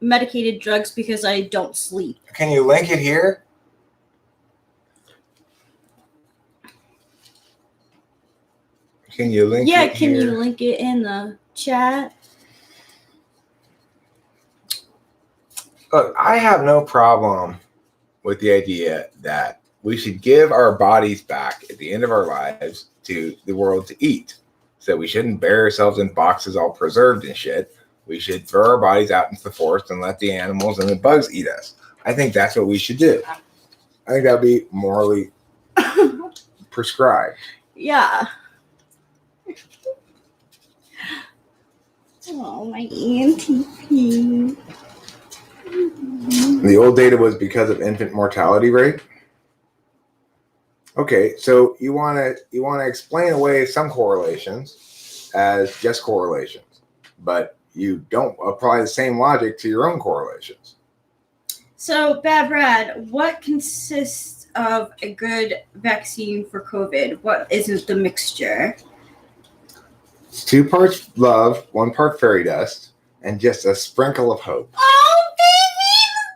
medicated drugs because I don't sleep. Can you link it here? Can you link Yeah, it can here? you link it in the chat? Look, I have no problem with the idea that we should give our bodies back at the end of our lives to the world to eat. So we shouldn't bury ourselves in boxes all preserved and shit. We should throw our bodies out into the forest and let the animals and the bugs eat us. I think that's what we should do. I think that would be morally prescribed. Yeah. Oh, my ENTP. The old data was because of infant mortality rate. Okay, so you want to explain away some correlations as just correlations, but you don't apply the same logic to your own correlations. So, Bad Brad, what consists of a good vaccine for COVID? What is the mixture? It's 2 parts love, 1 part fairy dust, and just a sprinkle of hope. Oh, baby,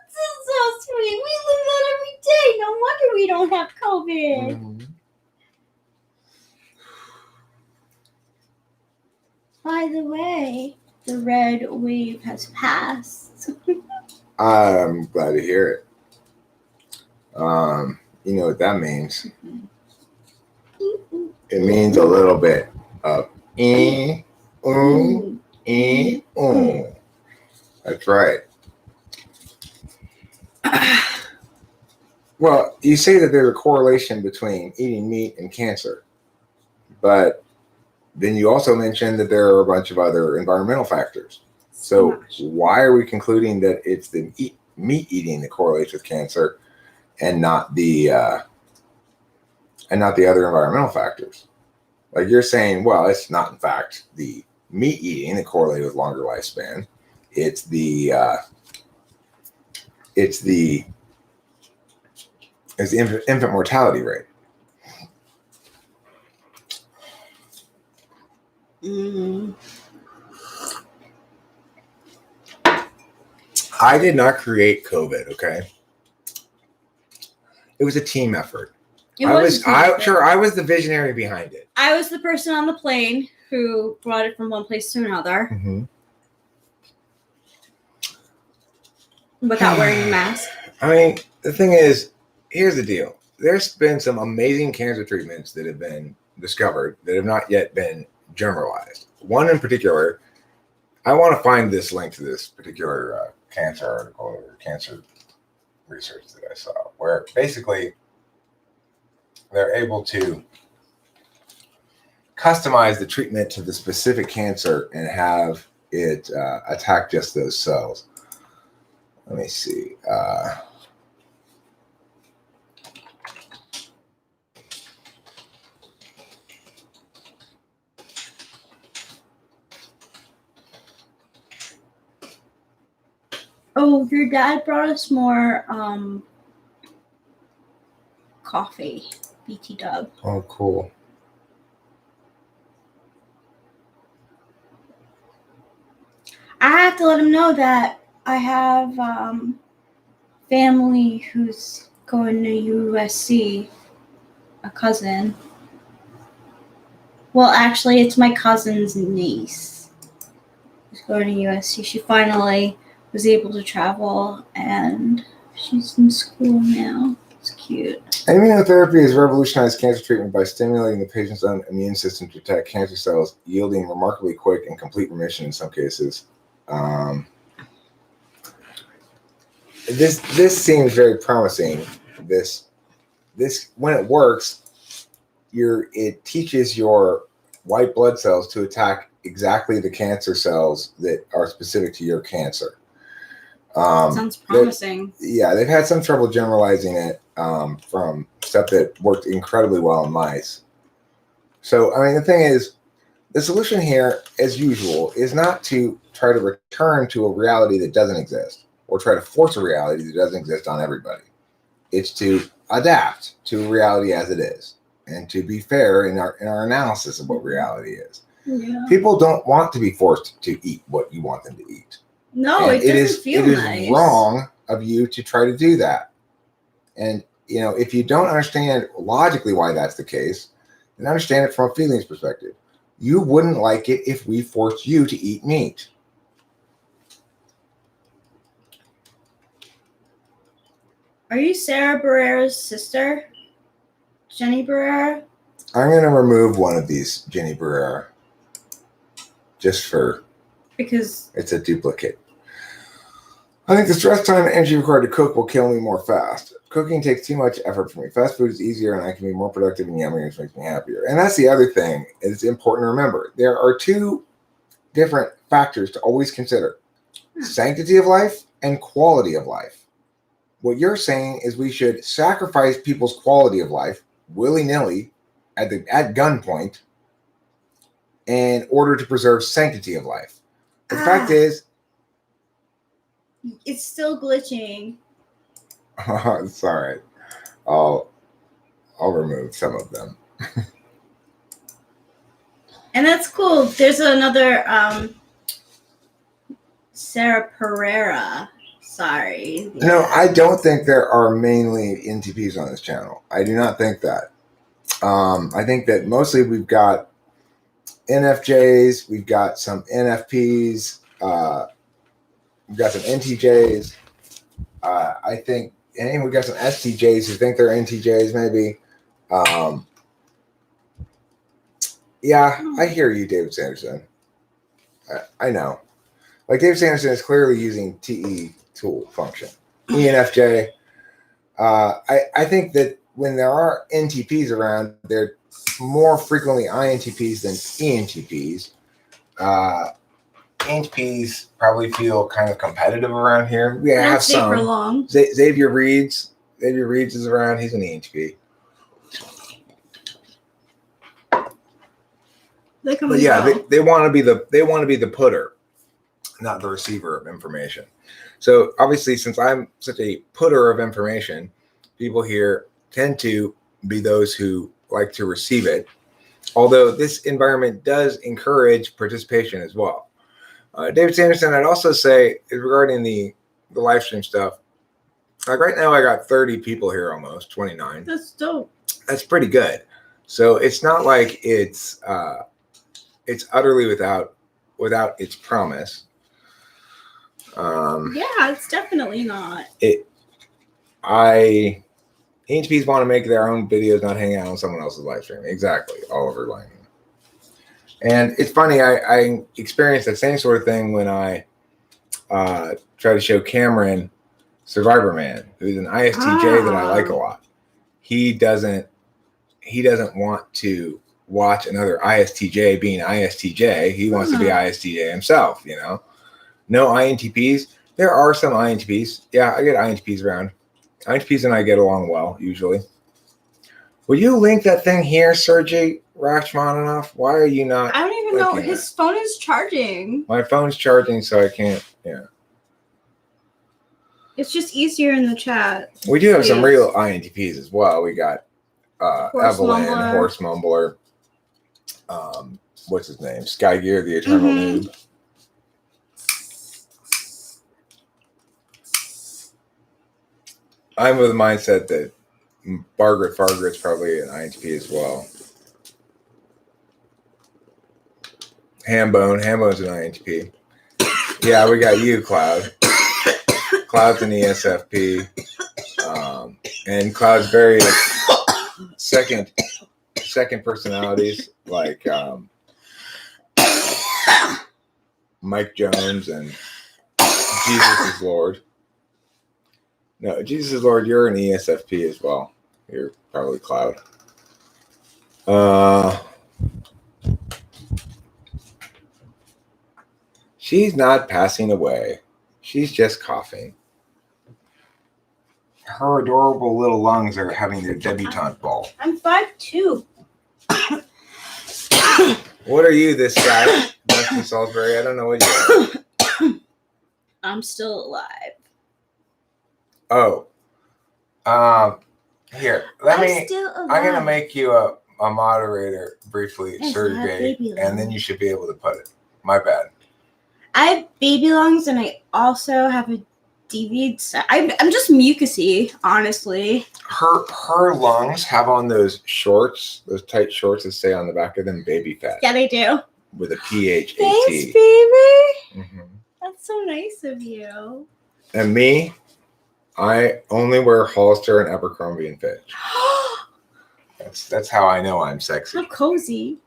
this is so sweet. We live that every day. No wonder we don't have COVID. Mm-hmm. By the way, the red wave has passed. I'm glad to hear it. You know what that means? It means a little bit of That's right. Well, you say that there's a correlation between eating meat and cancer, but then you also mentioned that there are a bunch of other environmental factors. So why are we concluding that it's the meat eating that correlates with cancer and not the other environmental factors? Like you're saying, well, it's not in fact the meat eating that correlated with longer lifespan. It's the infant mortality rate. I did not create COVID, okay? It was a team effort. I was the visionary behind it. I was the person on the plane who brought it from one place to another without wearing a mask. I mean, the thing is, here's the deal. There's been some amazing cancer treatments that have been discovered that have not yet been generalized. One in particular, I want to find this link to this particular cancer article or cancer research that I saw, where basically they're able to customize the treatment to the specific cancer and have it attack just those cells. Let me see. Oh, your dad brought us more coffee. BT Dub. Oh, cool. I have to let him know that I have family who's going to USC, a cousin. Well, actually, it's my cousin's niece who's going to USC. She finally was able to travel, and she's in school now. It's cute. Immunotherapy has revolutionized cancer treatment by stimulating the patient's own immune system to attack cancer cells, yielding remarkably quick and complete remission in some cases. This seems very promising. This when it works, it teaches your white blood cells to attack exactly the cancer cells that are specific to your cancer. Sounds promising. They've had some trouble generalizing it from stuff that worked incredibly well in mice. So, I mean, the thing is, the solution here, as usual, is not to try to return to a reality that doesn't exist or try to force a reality that doesn't exist on everybody. It's to adapt to reality as it is and to be fair in our analysis of what reality is. Yeah. People don't want to be forced to eat what you want them to eat. No, and it doesn't feel nice. It is wrong of you to try to do that. And, if you don't understand logically why that's the case, then understand it from a feelings perspective. You wouldn't like it if we forced you to eat meat. Are you Sarah Barrera's sister? Jenny Barrera? I'm going to remove one of these Jenny Barrera. Because it's a duplicate. I think the stress, time, and energy required to cook will kill me more fast. Cooking takes too much effort for me. Fast food is easier and I can be more productive and yummier, which makes me happier. And that's the other thing. It's important to remember. There are two different factors to always consider. Sanctity of life and quality of life. What you're saying is we should sacrifice people's quality of life willy-nilly at gunpoint in order to preserve sanctity of life. The fact is, it's still glitching. It's all right. I'll remove some of them. And that's cool. There's another Sarah Pereira. Sorry. Yeah. No, I don't think there are mainly NTPs on this channel. I do not think that. I think that mostly we've got NFJs, we've got some NFPs, we've got some NTJs. I think, and we've got some STJs who think they're NTJs, maybe. I hear you, David Sanderson. I know. Like, David Sanderson is clearly using TE tool function. ENFJ. I think that when there are NTPs around, they're more frequently INTPs than ENTPs. NTPs probably feel kind of competitive around here. We have some. For long. Xavier Reeds. Xavier Reeds is around. He's an ENTP. But yeah, they want to be the putter, not the receiver of information. So obviously, since I'm such a putter of information, people here tend to be those who like to receive it. Although this environment does encourage participation as well. David Sanderson, I'd also say regarding the live stream stuff, like right now I got 30 people here, almost 29. That's dope. That's pretty good. So it's not like it's utterly without its promise. It's definitely not. HPs want to make their own videos, not hang out on someone else's live stream. Exactly, Oliver Lang. And it's funny, I experienced the same sort of thing when I try to show Cameron Survivor Man, who's an ISTJ that I like a lot. He doesn't want to watch another ISTJ being ISTJ. He wants to be ISTJ himself, No INTPs. There are some INTPs. Yeah, I get INTPs around. INTPs and I get along well, usually. Will you link that thing here, Sergey Rachmaninoff? Why are you not? I don't even know. His phone is charging. My phone's charging, so I can't. Yeah. It's just easier in the chat. We do have some real INTPs as well. We got Evelyn, Horse Mumbler. What's his name? Sky Gear, the Eternal Noob. I'm of the mindset that Margaret Fargret's probably an INTP as well. Hambone's an INTP. Yeah, we got you, Cloud. Cloud's an ESFP. And Cloud's various second personalities like Mike Jones and Jesus is Lord. No, Jesus is Lord, you're an ESFP as well. You're probably Cloud. She's not passing away. She's just coughing. Her adorable little lungs are having their debutante ball. I'm 5'2". What are you, this guy, Dustin Salisbury? I don't know what you are. I'm still alive. Oh. Here, I'm gonna make you a moderator briefly, Sergey, and then you should be able to put it. My bad. I have baby lungs, and I also have a deviated. I'm just mucusy, honestly. Her lungs have on those shorts, those tight shorts that stay on the back of them, baby fat. Yeah, they do. With a PH-AT. Thanks, baby. Mm-hmm. That's so nice of you. And me, I only wear Hollister and Abercrombie and Fitch. That's how I know I'm sexy. How cozy.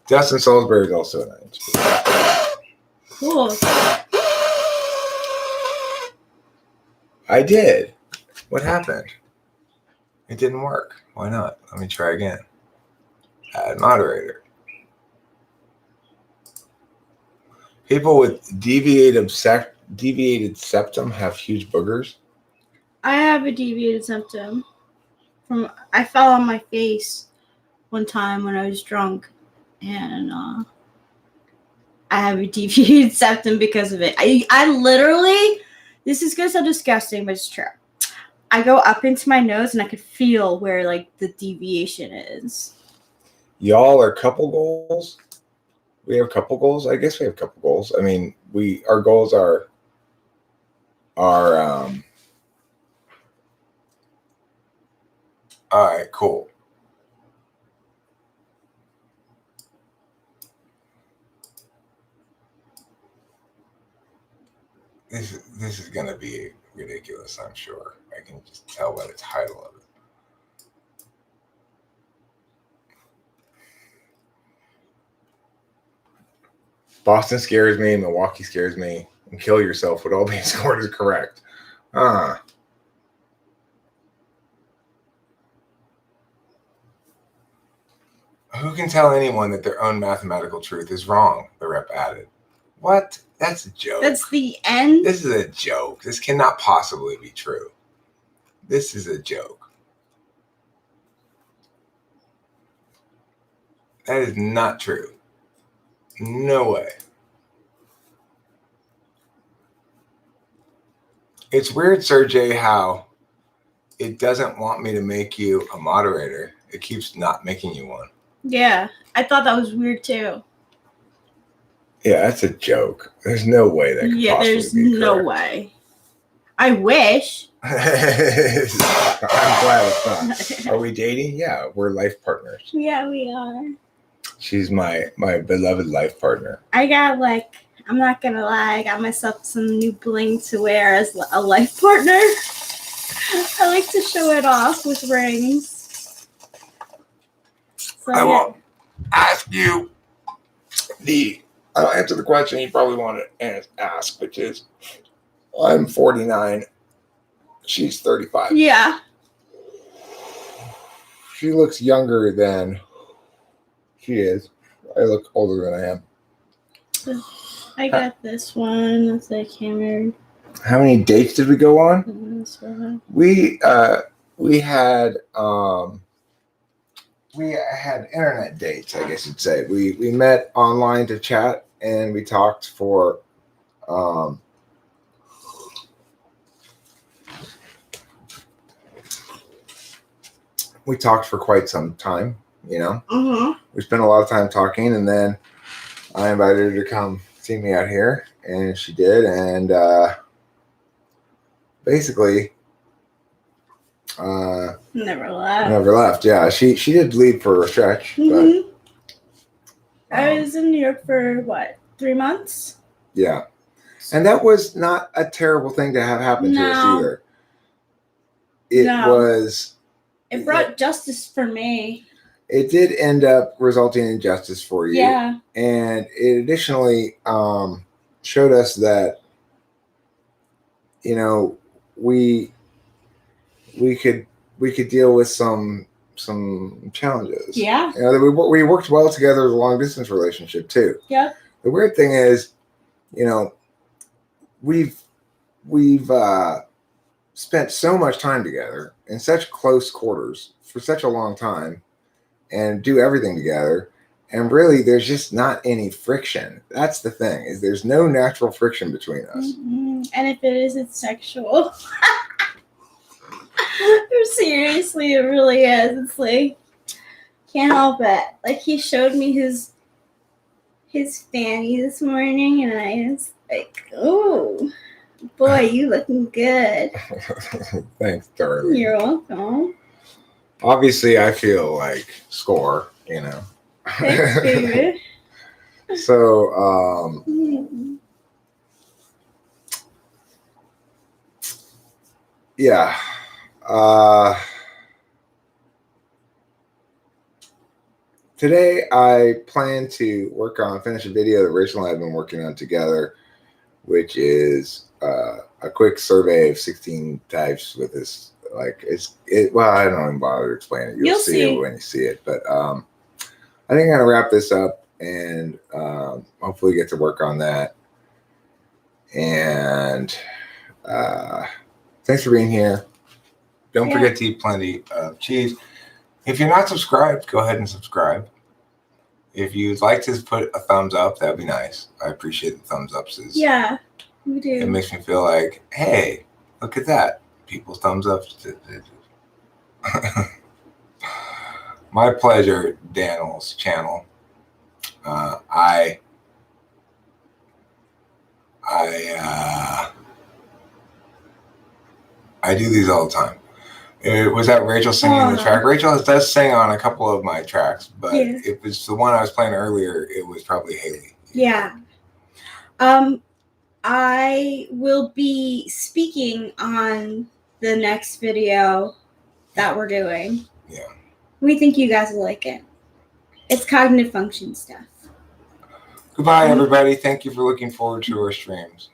Dustin Salisbury is also nice. Cool. I did. What happened? It didn't work. Why not? Let me try again. Add moderator. People with deviated septum have huge boogers. I have a deviated septum. I fell on my face one time when I was drunk, and I have a deviated septum because of it. I literally, this is gonna sound disgusting, but it's true. I go up into my nose and I could feel where like the deviation is. Y'all are couple goals. We have couple goals. I guess we have couple goals. I mean, our goals are all right, cool. This is gonna be ridiculous, I'm sure. I can just tell by the title of it. Boston scares me, Milwaukee scares me, and Kill Yourself would all be scored as correct. Who can tell anyone that their own mathematical truth is wrong? The rep added. What? That's a joke. That's the end? This is a joke. This cannot possibly be true. This is a joke. That is not true. No way. It's weird, Sergey, how it doesn't want me to make you a moderator. It keeps not making you one. Yeah, I thought that was weird too. Yeah, that's a joke. There's no way that could possibly be correct. There's no way. I wish. I'm glad it's not. Are we dating? Yeah, we're life partners. Yeah, we are. She's my beloved life partner. I'm not gonna lie, I got myself some new bling to wear as a life partner. I like to show it off with rings. So, I will ask you I'll answer the question you probably want to ask, which is, I'm 49. She's 35. Yeah. She looks younger than she is. I look older than I am. I got this one. That's the camera. How many dates did we go on? This one. We had internet dates, I guess you'd say. We met online to chat, and we talked for quite some time, you know. Mm-hmm. We spent a lot of time talking, and then I invited her to come see me out here, and she did, and basically Never left. Never left. Yeah, she did leave for a stretch. Mm-hmm. But I was in New York for 3 months? Yeah, and that was not a terrible thing to have happen to us either. It brought justice for me. It did end up resulting in justice for you. Yeah. And it additionally showed us that, you know, we could deal with some some challenges. Yeah. You know, we worked well together as a long distance relationship too. Yeah. The weird thing is, you know, we've spent so much time together in such close quarters for such a long time and do everything together. And really, there's just not any friction. That's the thing, is there's no natural friction between us. Mm-hmm. And if it is, it's sexual. Seriously, it really is. It's like, can't help it. Like, he showed me his fanny this morning, and I was like, oh, boy, you looking good. Thanks, darling. You're welcome. Obviously, I feel like score, you know. Thanks, baby. So, yeah. Today, I plan to finish a video that Rachel and I have been working on together, which is a quick survey of 16 types with this. Like, well, I don't even bother to explain it. You'll see it when you see it. But I think I'm going to wrap this up and hopefully get to work on that. And thanks for being here. Don't forget to eat plenty of cheese. If you're not subscribed, go ahead and subscribe. If you'd like to put a thumbs up, that'd be nice. I appreciate the thumbs ups. Yeah, we do. It makes me feel like, hey, look at that. People's thumbs up. My pleasure, Daniel's channel. I do these all the time. Was that Rachel singing the track? Rachel does sing on a couple of my tracks, but if it's the one I was playing earlier, it was probably Haley. Yeah. I will be speaking on the next video that we're doing. Yeah. We think you guys will like it. It's cognitive function stuff. Goodbye, everybody. Thank you for looking forward to our streams.